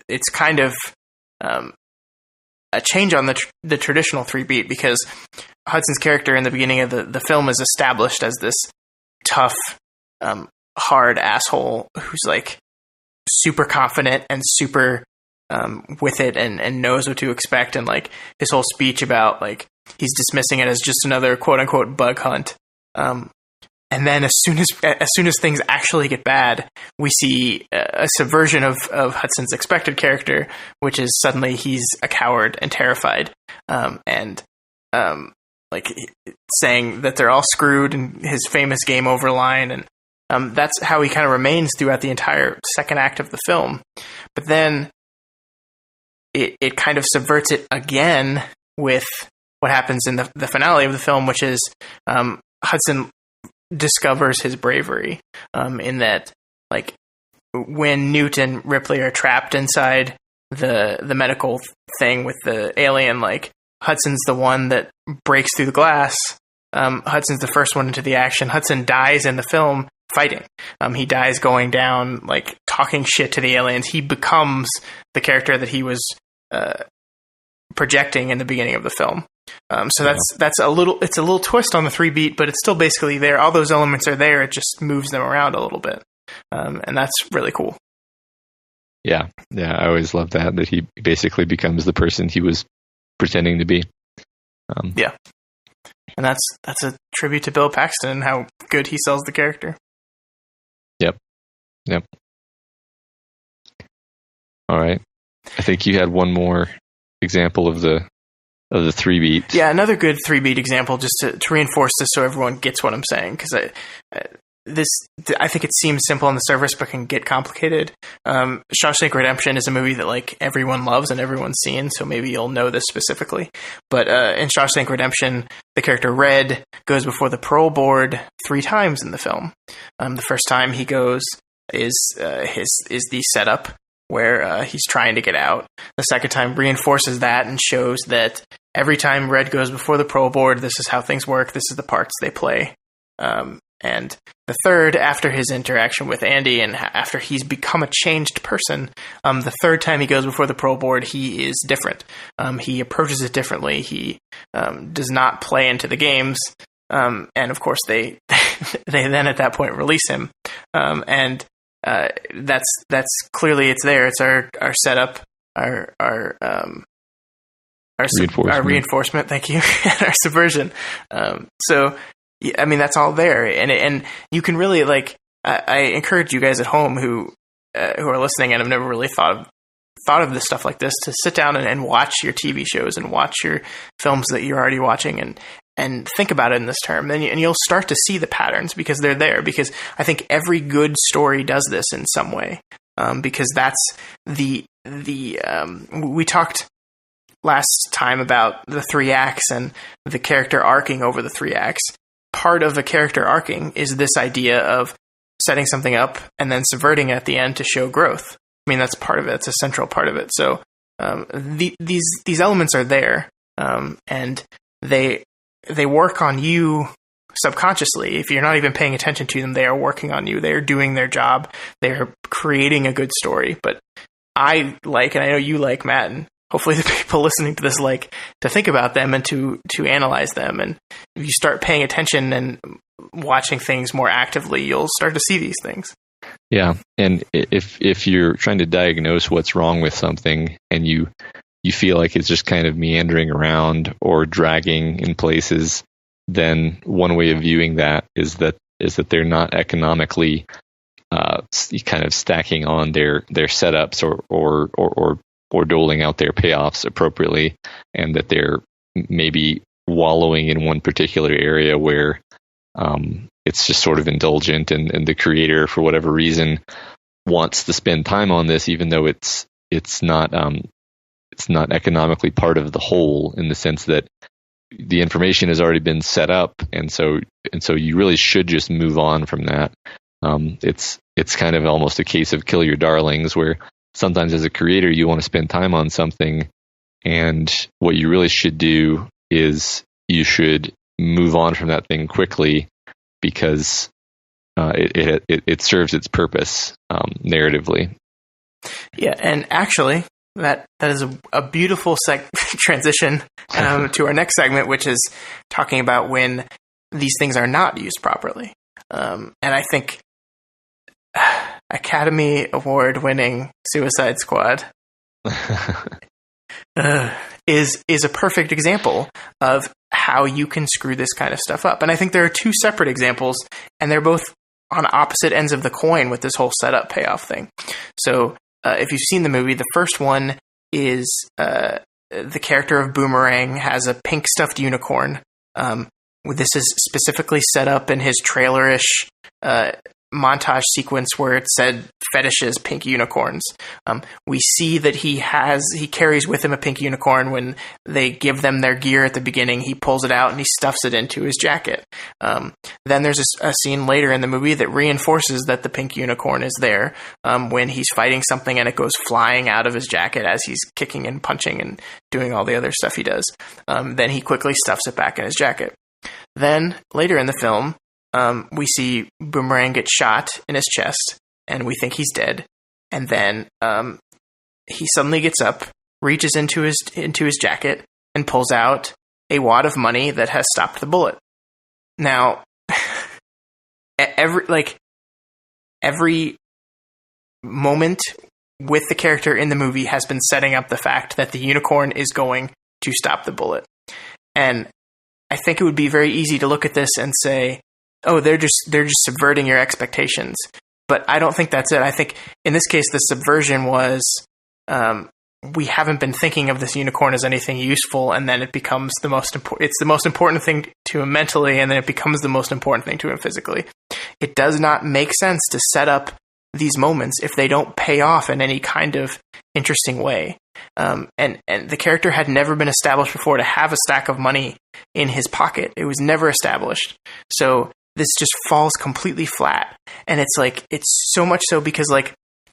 it's kind of a change on the traditional 3-beat, because Hudson's character in the beginning of the film is established as this tough, hard asshole who's like super confident and super with it and knows what to expect, and like his whole speech about like he's dismissing it as just another quote unquote bug hunt. And then as soon as things actually get bad, we see a subversion of Hudson's expected character, which is suddenly he's a coward and terrified, and like saying that they're all screwed, and his famous game over line, and that's how he kind of remains throughout the entire second act of the film. But then it kind of subverts it again with what happens in the finale of the film, which is Hudson discovers his bravery, in that, like, when Newt and Ripley are trapped inside the medical thing with the alien, like, Hudson's the one that breaks through the glass. Hudson's the first one into the action. Hudson dies in the film fighting. He dies going down, like, talking shit to the aliens. He becomes the character that he was projecting in the beginning of the film. So that's a little twist on the 3-beat, but it's still basically there. All those elements are there. It just moves them around a little bit. And that's really cool. Yeah. I always love that he basically becomes the person he was pretending to be. Yeah. And that's a tribute to Bill Paxton and how good he sells the character. Yep. All right. I think you had one more example of the 3-beat. Yeah, another good 3-beat example, just to reinforce this so everyone gets what I'm saying, because I think it seems simple on the surface but can get complicated. Shawshank Redemption is a movie that like everyone loves and everyone's seen, so maybe you'll know this specifically. But in Shawshank Redemption, the character Red goes before the parole board 3 times in the film. The first time he goes is the setup, where he's trying to get out. The second time reinforces that and shows that every time Red goes before the parole board, this is how things work, this is the parts they play. And the third, after his interaction with Andy and after he's become a changed person, the third time he goes before the parole board, he is different. He approaches it differently. He does not play into the games. And of course, they then at that point release him. And that's clearly it's there. It's our setup, our reinforcement. Thank you, and our subversion. So, I mean, that's all there, and you can really like. I encourage you guys at home who are listening and have never really thought of this stuff like this to sit down and watch your TV shows and watch your films that you're already watching and think about it in this term, and you'll start to see the patterns because they're there. Because I think every good story does this in some way, because that's we talked last time about the 3 acts and the character arcing over the 3 acts. Part of a character arcing is this idea of setting something up and then subverting it at the end to show growth. I mean, that's part of it. It's a central part of it. So these elements are there, and they work on you subconsciously. If you're not even paying attention to them, they are working on you. They are doing their job. They are creating a good story. But I like, and I know you like, Matt, and hopefully the people listening to this like to think about them and to analyze them. And if you start paying attention and watching things more actively, you'll start to see these things. Yeah, and if you're trying to diagnose what's wrong with something and you feel like it's just kind of meandering around or dragging in places, then one way of viewing that is that they're not economically kind of stacking on their setups or doling out their payoffs appropriately, and that they're maybe wallowing in one particular area where it's just sort of indulgent, and the creator, for whatever reason, wants to spend time on this, even though it's not economically part of the whole, in the sense that the information has already been set up, and so you really should just move on from that. It's kind of almost a case of kill your darlings, where sometimes as a creator you want to spend time on something, and what you really should do is you should move on from that thing quickly, because it serves its purpose narratively. Yeah, and actually, that is a beautiful transition to our next segment, which is talking about when these things are not used properly. And I think Academy Award-winning Suicide Squad is a perfect example of how you can screw this kind of stuff up. And I think there are two separate examples, and they're both on opposite ends of the coin with this whole setup payoff thing. So if you've seen the movie, the first one is the character of Boomerang has a pink stuffed unicorn. This is specifically set up in his trailerish montage sequence where it said fetishes pink unicorns. We see that he carries with him a pink unicorn. When they give them their gear at the beginning, he pulls it out and he stuffs it into his jacket. Then there's a scene later in the movie that reinforces that the pink unicorn is there when he's fighting something and it goes flying out of his jacket as he's kicking and punching and doing all the other stuff he does. Then he quickly stuffs it back in his jacket. Then later in the film, we see Boomerang get shot in his chest, and we think he's dead. And then he suddenly gets up, reaches into his jacket, and pulls out a wad of money that has stopped the bullet. Now, every moment with the character in the movie has been setting up the fact that the unicorn is going to stop the bullet. And I think it would be very easy to look at this and say, oh, they're just subverting your expectations. But I don't think that's it. I think in this case, the subversion was we haven't been thinking of this unicorn as anything useful, and then it becomes the most important. It's the most important thing to him mentally, and then it becomes the most important thing to him physically. It does not make sense to set up these moments if they don't pay off in any kind of interesting way. And the character had never been established before to have a stack of money in his pocket. It was never established. So this just falls completely flat. And it's so much so because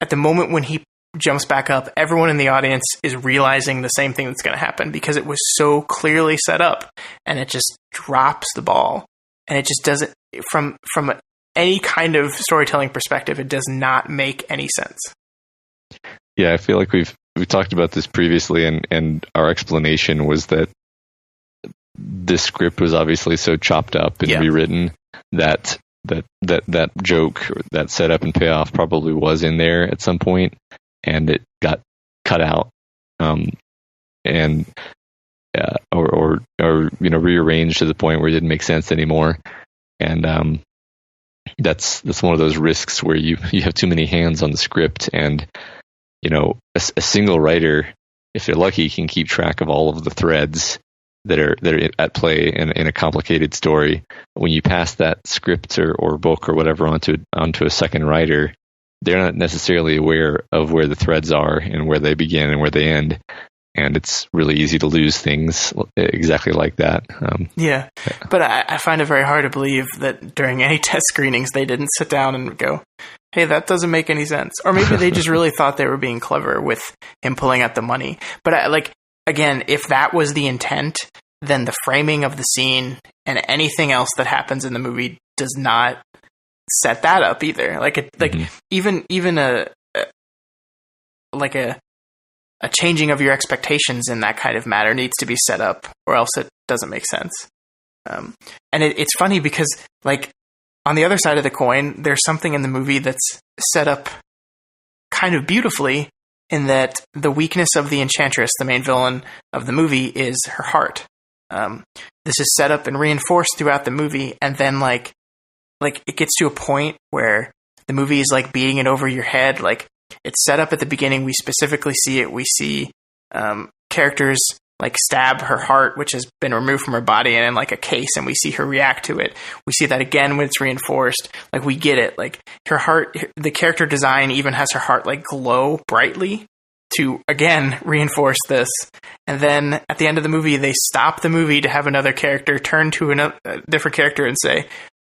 at the moment when he jumps back up, everyone in the audience is realizing the same thing that's going to happen because it was so clearly set up, and it just drops the ball. And it just doesn't, from any kind of storytelling perspective, it does not make any sense. Yeah, I feel like we've talked about this previously, and our explanation was that this script was obviously so chopped up and rewritten that joke, or that setup and payoff, probably was in there at some point, and it got cut out, or rearranged to the point where it didn't make sense anymore. And that's one of those risks where you have too many hands on the script, and a single writer, if they're lucky, can keep track of all of the threads that are at play in a complicated story. When you pass that script or book or whatever onto a second writer, they're not necessarily aware of where the threads are and where they begin and where they end. And it's really easy to lose things exactly like that. But I find it very hard to believe that during any test screenings they didn't sit down and go, hey, that doesn't make any sense. Or maybe they just really thought they were being clever with him pulling out the money. But again, if that was the intent, then the framing of the scene and anything else that happens in the movie does not set that up either. Even a changing of your expectations in that kind of matter needs to be set up, or else it doesn't make sense. And it's funny because, like, on the other side of the coin, there's something in the movie that's set up kind of beautifully, in that the weakness of the Enchantress, the main villain of the movie, is her heart. This is set up and reinforced throughout the movie, and then like it gets to a point where the movie is like beating it over your head. Like, it's set up at the beginning. We specifically see it. We see characters like stab her heart, which has been removed from her body, and in like a case, and we see her react to it. We see that again when it's reinforced. Like, we get it. Like, her heart, the character design even has her heart like glow brightly to again reinforce this. And then at the end of the movie, they stop the movie to have another character turn to a different character and say,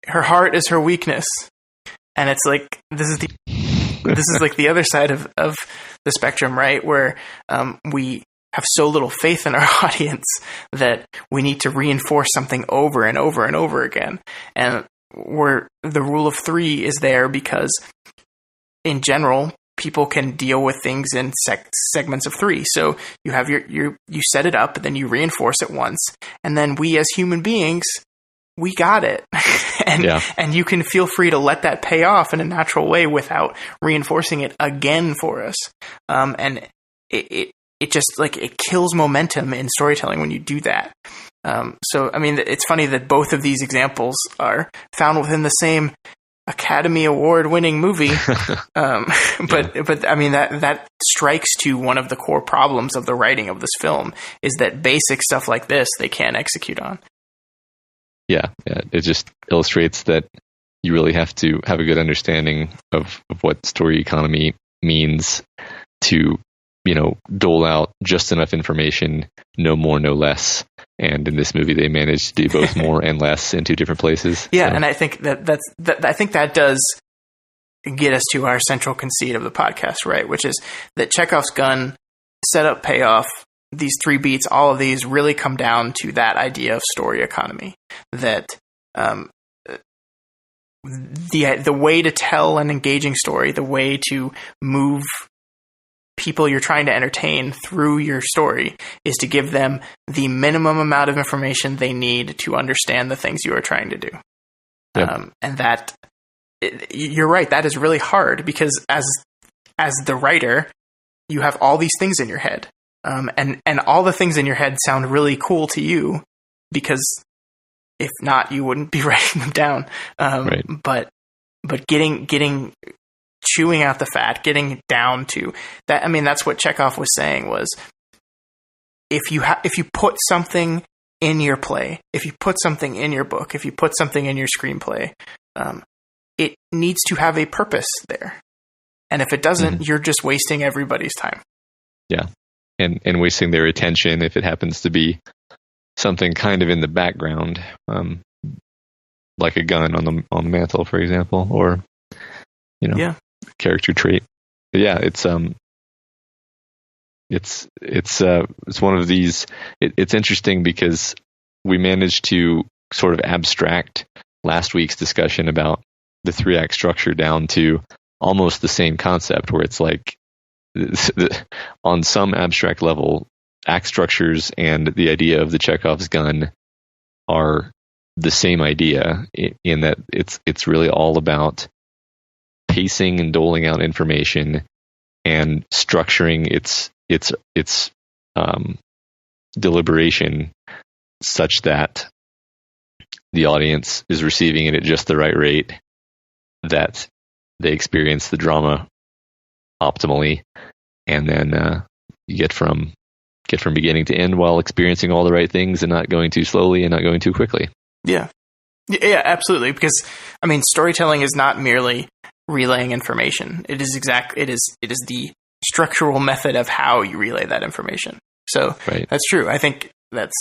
her heart is her weakness. And it's like, this is like the other side of the spectrum, right? Where we have so little faith in our audience that we need to reinforce something over and over and over again. And where the rule of three is there because, in general, people can deal with things in segments of three. So you have you set it up, then you reinforce it once, and then we as human beings, we got it. And you can feel free to let that pay off in a natural way without reinforcing it again for us. And it just, like, it kills momentum in storytelling when you do that. So, I mean, it's funny that both of these examples are found within the same Academy Award winning movie. But I mean, that strikes to one of the core problems of the writing of this film, is that basic stuff like this, they can't execute on. Yeah. It just illustrates that you really have to have a good understanding of what story economy means to, dole out just enough information, no more, no less. And in this movie, they managed to do both more and less in two different places. Yeah, so. And I think that does get us to our central conceit of the podcast, right? Which is that Chekhov's gun, setup, payoff, these three beats, all of these really come down to that idea of story economy. That the way to tell an engaging story, the way to move people you're trying to entertain through your story, is to give them the minimum amount of information they need to understand the things you are trying to do. Yep. And that, you're right, that is really hard, because as the writer, you have all these things in your head. And all the things in your head sound really cool to you, because if not, you wouldn't be writing them down. Right. But chewing out the fat, getting down to that. I mean, that's what Chekhov was saying, was if you put something in your play, if you put something in your book, if you put something in your screenplay, it needs to have a purpose there. And if it doesn't, you're just wasting everybody's time. Yeah. And wasting their attention if it happens to be something kind of in the background, like a gun on the mantle, for example, or character trait. But yeah, it's one of these. It's interesting because we managed to sort of abstract last week's discussion about the 3-act structure down to almost the same concept, where it's like, on some abstract level, act structures and the idea of the Chekhov's gun are the same idea, in that it's really all about pacing and doling out information and structuring its deliberation such that the audience is receiving it at just the right rate, that they experience the drama optimally, and then you get from beginning to end while experiencing all the right things and not going too slowly and not going too quickly. Yeah, absolutely. Because, I mean, storytelling is not merely relaying information. It is the structural method of how you relay that information. So right. That's true. I think that's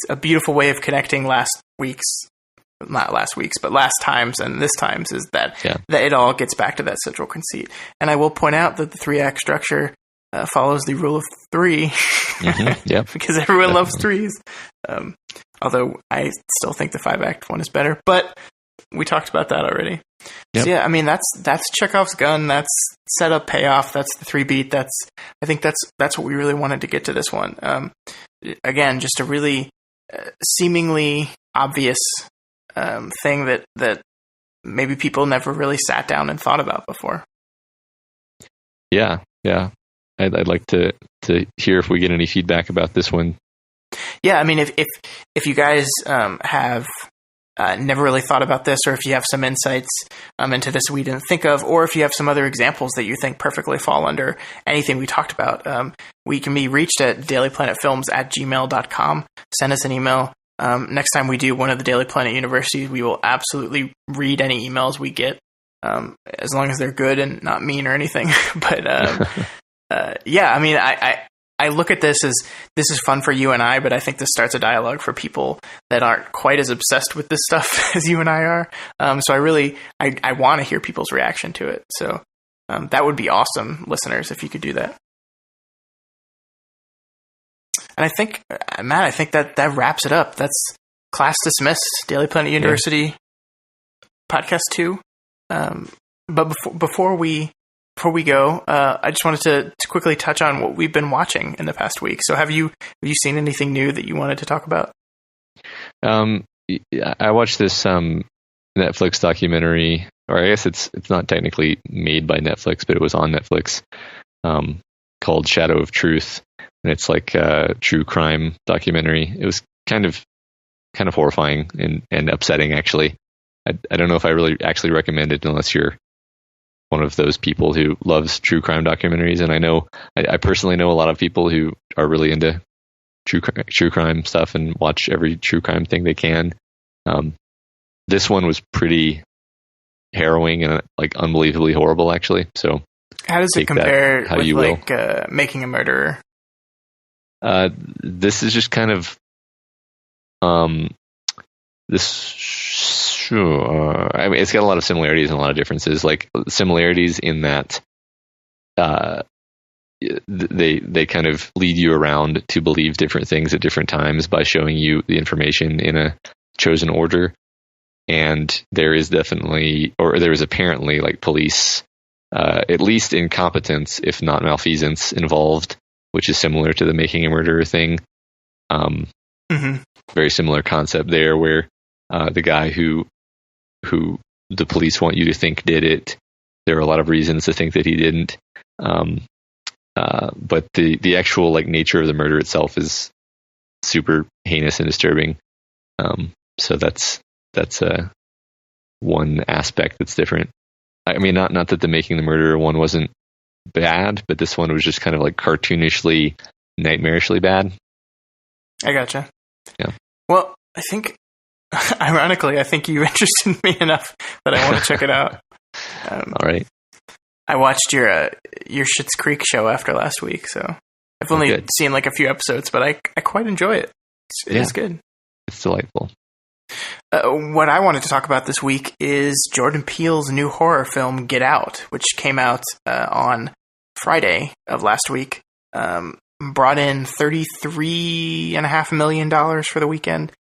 a beautiful way of connecting last times and this times, is that it all gets back to that central conceit. And I will point out that the 3-act structure follows the rule of 3. Yep. Because everyone loves 3s. Although I still think the 5-act one is better, but we talked about that already. Yep. So yeah, I mean that's Chekhov's gun. That's setup, payoff. That's the 3-beat. I think that's what we really wanted to get to this one. Again, just a really seemingly obvious thing that maybe people never really sat down and thought about before. Yeah. I'd like to hear if we get any feedback about this one. Yeah, I mean, if you guys have never really thought about this, or if you have some insights into this we didn't think of, or if you have some other examples that you think perfectly fall under anything we talked about, we can be reached at dailyplanetfilms@gmail.com. Send us an email. Next time we do one of the Daly Planet Universities, we will absolutely read any emails we get, as long as they're good and not mean or anything. But yeah, I mean, I look at this as this is fun for you and I, but I think this starts a dialogue for people that aren't quite as obsessed with this stuff as you and I are. So I want to hear people's reaction to it. So that would be awesome, listeners, if you could do that. And I think, Matt, that wraps it up. That's class dismissed, Daly Planet University podcast 2. But before we go, I just wanted to quickly touch on what we've been watching in the past week. So have you seen anything new that you wanted to talk about? I watched this Netflix documentary, or I guess it's not technically made by Netflix, but it was on Netflix, called Shadow of Truth. And it's like a true crime documentary. It was kind of horrifying and upsetting, actually. I don't know if I really actually recommend it unless you're one of those people who loves true crime documentaries. And I personally know a lot of people who are really into true crime stuff and watch every true crime thing they can. This one was pretty harrowing and like unbelievably horrible, actually. So how does it compare with like Making a Murderer? This is just kind of I mean, it's got a lot of similarities and a lot of differences. Like similarities in that they kind of lead you around to believe different things at different times by showing you the information in a chosen order. And there is apparently like police, at least incompetence, if not malfeasance, involved, which is similar to the Making a Murderer thing. Very similar concept there, where the guy who the police want you to think did it, there are a lot of reasons to think that he didn't. But the actual like nature of the murder itself is super heinous and disturbing. So that's one aspect that's different. I mean, not that the Making the Murderer one wasn't bad, but this one was just kind of like cartoonishly, nightmarishly bad. I gotcha. Yeah. Well, I think, ironically, you interested me enough that I want to check it out. All right. I watched your Schitt's Creek show after last week, so I've only seen like a few episodes, but I quite enjoy it. It's good. It's delightful. What I wanted to talk about this week is Jordan Peele's new horror film, Get Out, which came out on Friday of last week. Brought in $33.5 million for the weekend,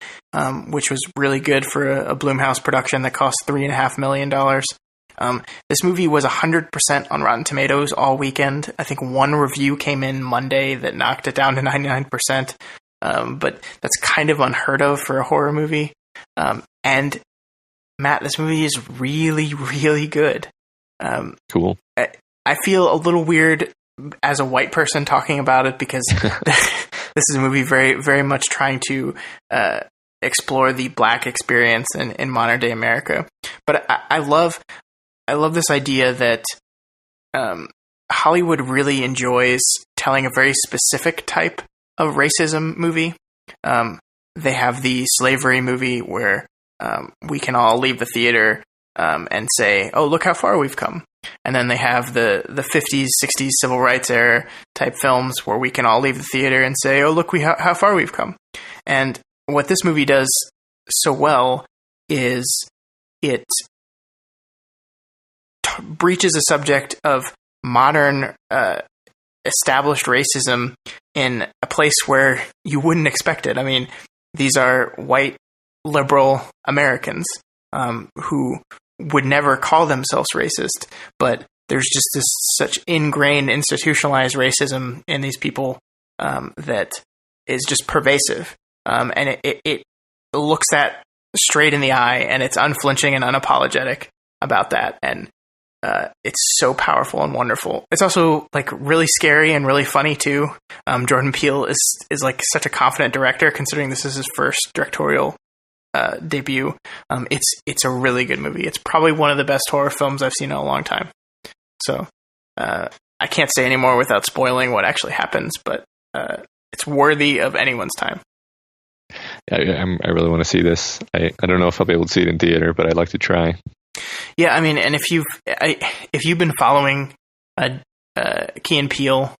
which was really good for a Blumhouse production that cost $3.5 million. This movie was 100% on Rotten Tomatoes all weekend. I think one review came in Monday that knocked it down to 99%, but that's kind of unheard of for a horror movie. And Matt, this movie is really, really good. Cool. I feel a little weird as a white person talking about it because this is a movie very, very much trying to explore the Black experience in modern day America. But I love this idea that Hollywood really enjoys telling a very specific type of racism movie. They have the slavery movie where we can all leave the theater and say, "Oh, look how far we've come." And then they have the 50s, 60s civil rights era type films where we can all leave the theater and say, "Oh, look how far we've come." And what this movie does so well is it breaches a subject of modern established racism in a place where you wouldn't expect it. I mean, these are white liberal Americans who would never call themselves racist, but there's just this such ingrained institutionalized racism in these people that is just pervasive. And it looks that straight in the eye, and it's unflinching and unapologetic about that. And it's so powerful and wonderful. It's also like really scary and really funny too. Jordan Peele is like such a confident director, considering this is his first directorial debut. It's a really good movie. It's probably one of the best horror films I've seen in a long time. So I can't say any more without spoiling what actually happens, but it's worthy of anyone's time. I really want to see this. I don't know if I'll be able to see it in theater, but I'd like to try. Yeah, I mean, and if you've been following Key and Peele,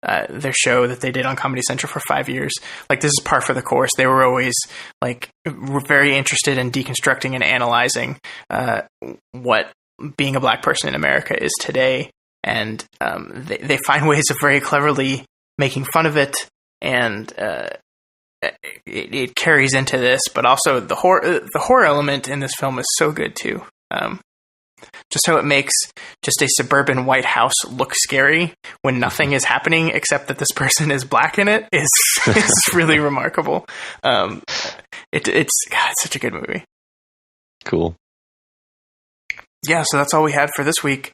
their show that they did on Comedy Central for 5 years, like this is par for the course. They were always like very interested in deconstructing and analyzing what being a black person in America is today, and they find ways of very cleverly making fun of it, and it carries into this. But also the horror element in this film is so good too. Just how it makes just a suburban White House look scary when nothing is happening except that this person is black in it is really remarkable. It's such a good movie. Cool. Yeah, so that's all we had for this week.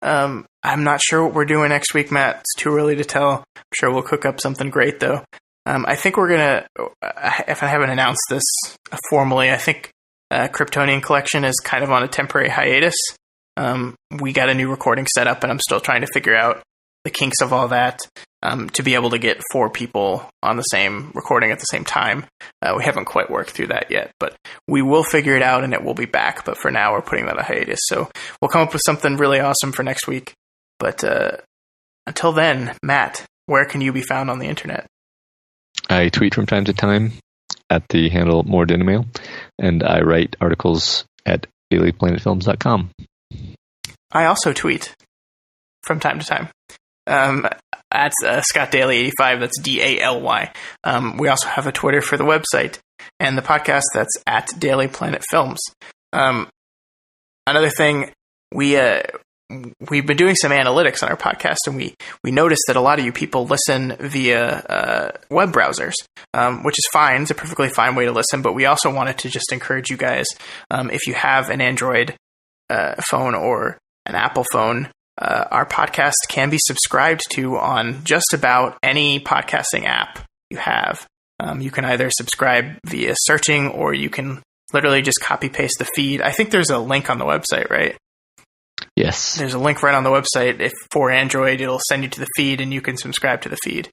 I'm not sure what we're doing next week, Matt. It's too early to tell. I'm sure we'll cook up something great though. I think we're gonna, if I haven't announced this formally, I think Kryptonian Collection is kind of on a temporary hiatus. We got a new recording set up, and I'm still trying to figure out the kinks of all that to be able to get 4 people on the same recording at the same time. We haven't quite worked through that yet, but we will figure it out, and it will be back. But for now, we're putting that on hiatus. So we'll come up with something really awesome for next week. But until then, Matt, where can you be found on the internet? I tweet from time to time at the handle More Dinamail, and I write articles at dalyplanetfilms.com. I also tweet from time to time at Scott Daly 85. That's DALY. We also have a Twitter for the website and the podcast. That's at Daly Planet Films. Another thing, we've been doing some analytics on our podcast, and we noticed that a lot of you people listen via web browsers, which is fine. It's a perfectly fine way to listen, but we also wanted to just encourage you guys, if you have an Android phone or an Apple phone, our podcast can be subscribed to on just about any podcasting app you have. You can either subscribe via searching, or you can literally just copy-paste the feed. I think there's a link on the website, right? Yes. There's a link right on the website. If for Android, it'll send you to the feed, and you can subscribe to the feed.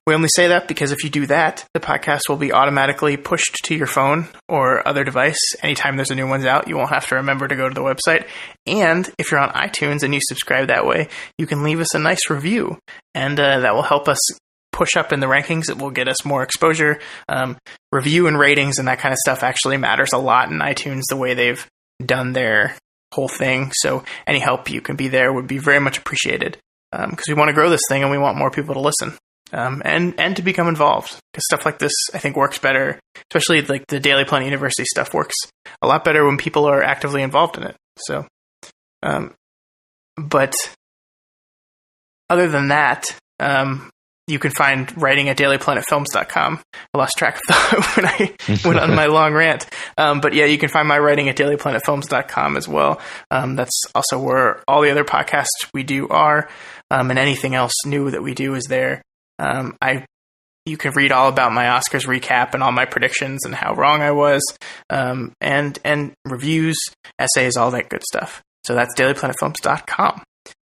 We only say that because if you do that, the podcast will be automatically pushed to your phone or other device. Anytime there's a new one's out, you won't have to remember to go to the website. And if you're on iTunes and you subscribe that way, you can leave us a nice review, and that will help us push up in the rankings. It will get us more exposure. Review and ratings and that kind of stuff actually matters a lot in iTunes, the way they've done their whole thing. So any help you can be there would be very much appreciated, because we want to grow this thing and we want more people to listen, and to become involved, because stuff like this I think works better, especially like the Daly Planet University stuff works a lot better when people are actively involved in it. So but other than that, you can find writing at dalyplanetfilms.com. I lost track of thought when I went on my long rant. But yeah, you can find my writing at dalyplanetfilms.com as well. That's also where all the other podcasts we do are, and anything else new that we do is there. You can read all about my Oscars recap and all my predictions and how wrong I was, and reviews, essays, all that good stuff. So that's dalyplanetfilms.com.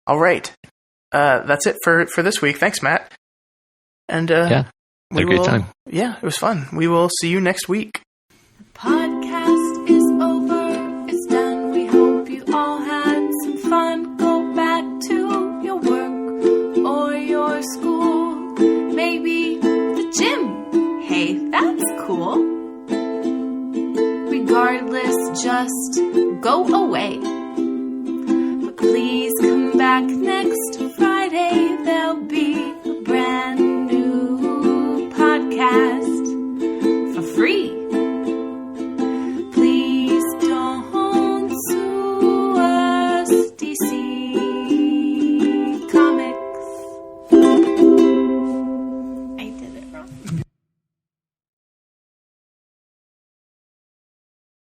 All right. That's it for this week. Thanks, Matt. And had a great time. Yeah, it was fun. We will see you next week. The podcast is over. It's done. We hope you all had some fun. Go back to your work or your school. Maybe the gym. Hey, that's cool. Regardless, just go away. But please come back next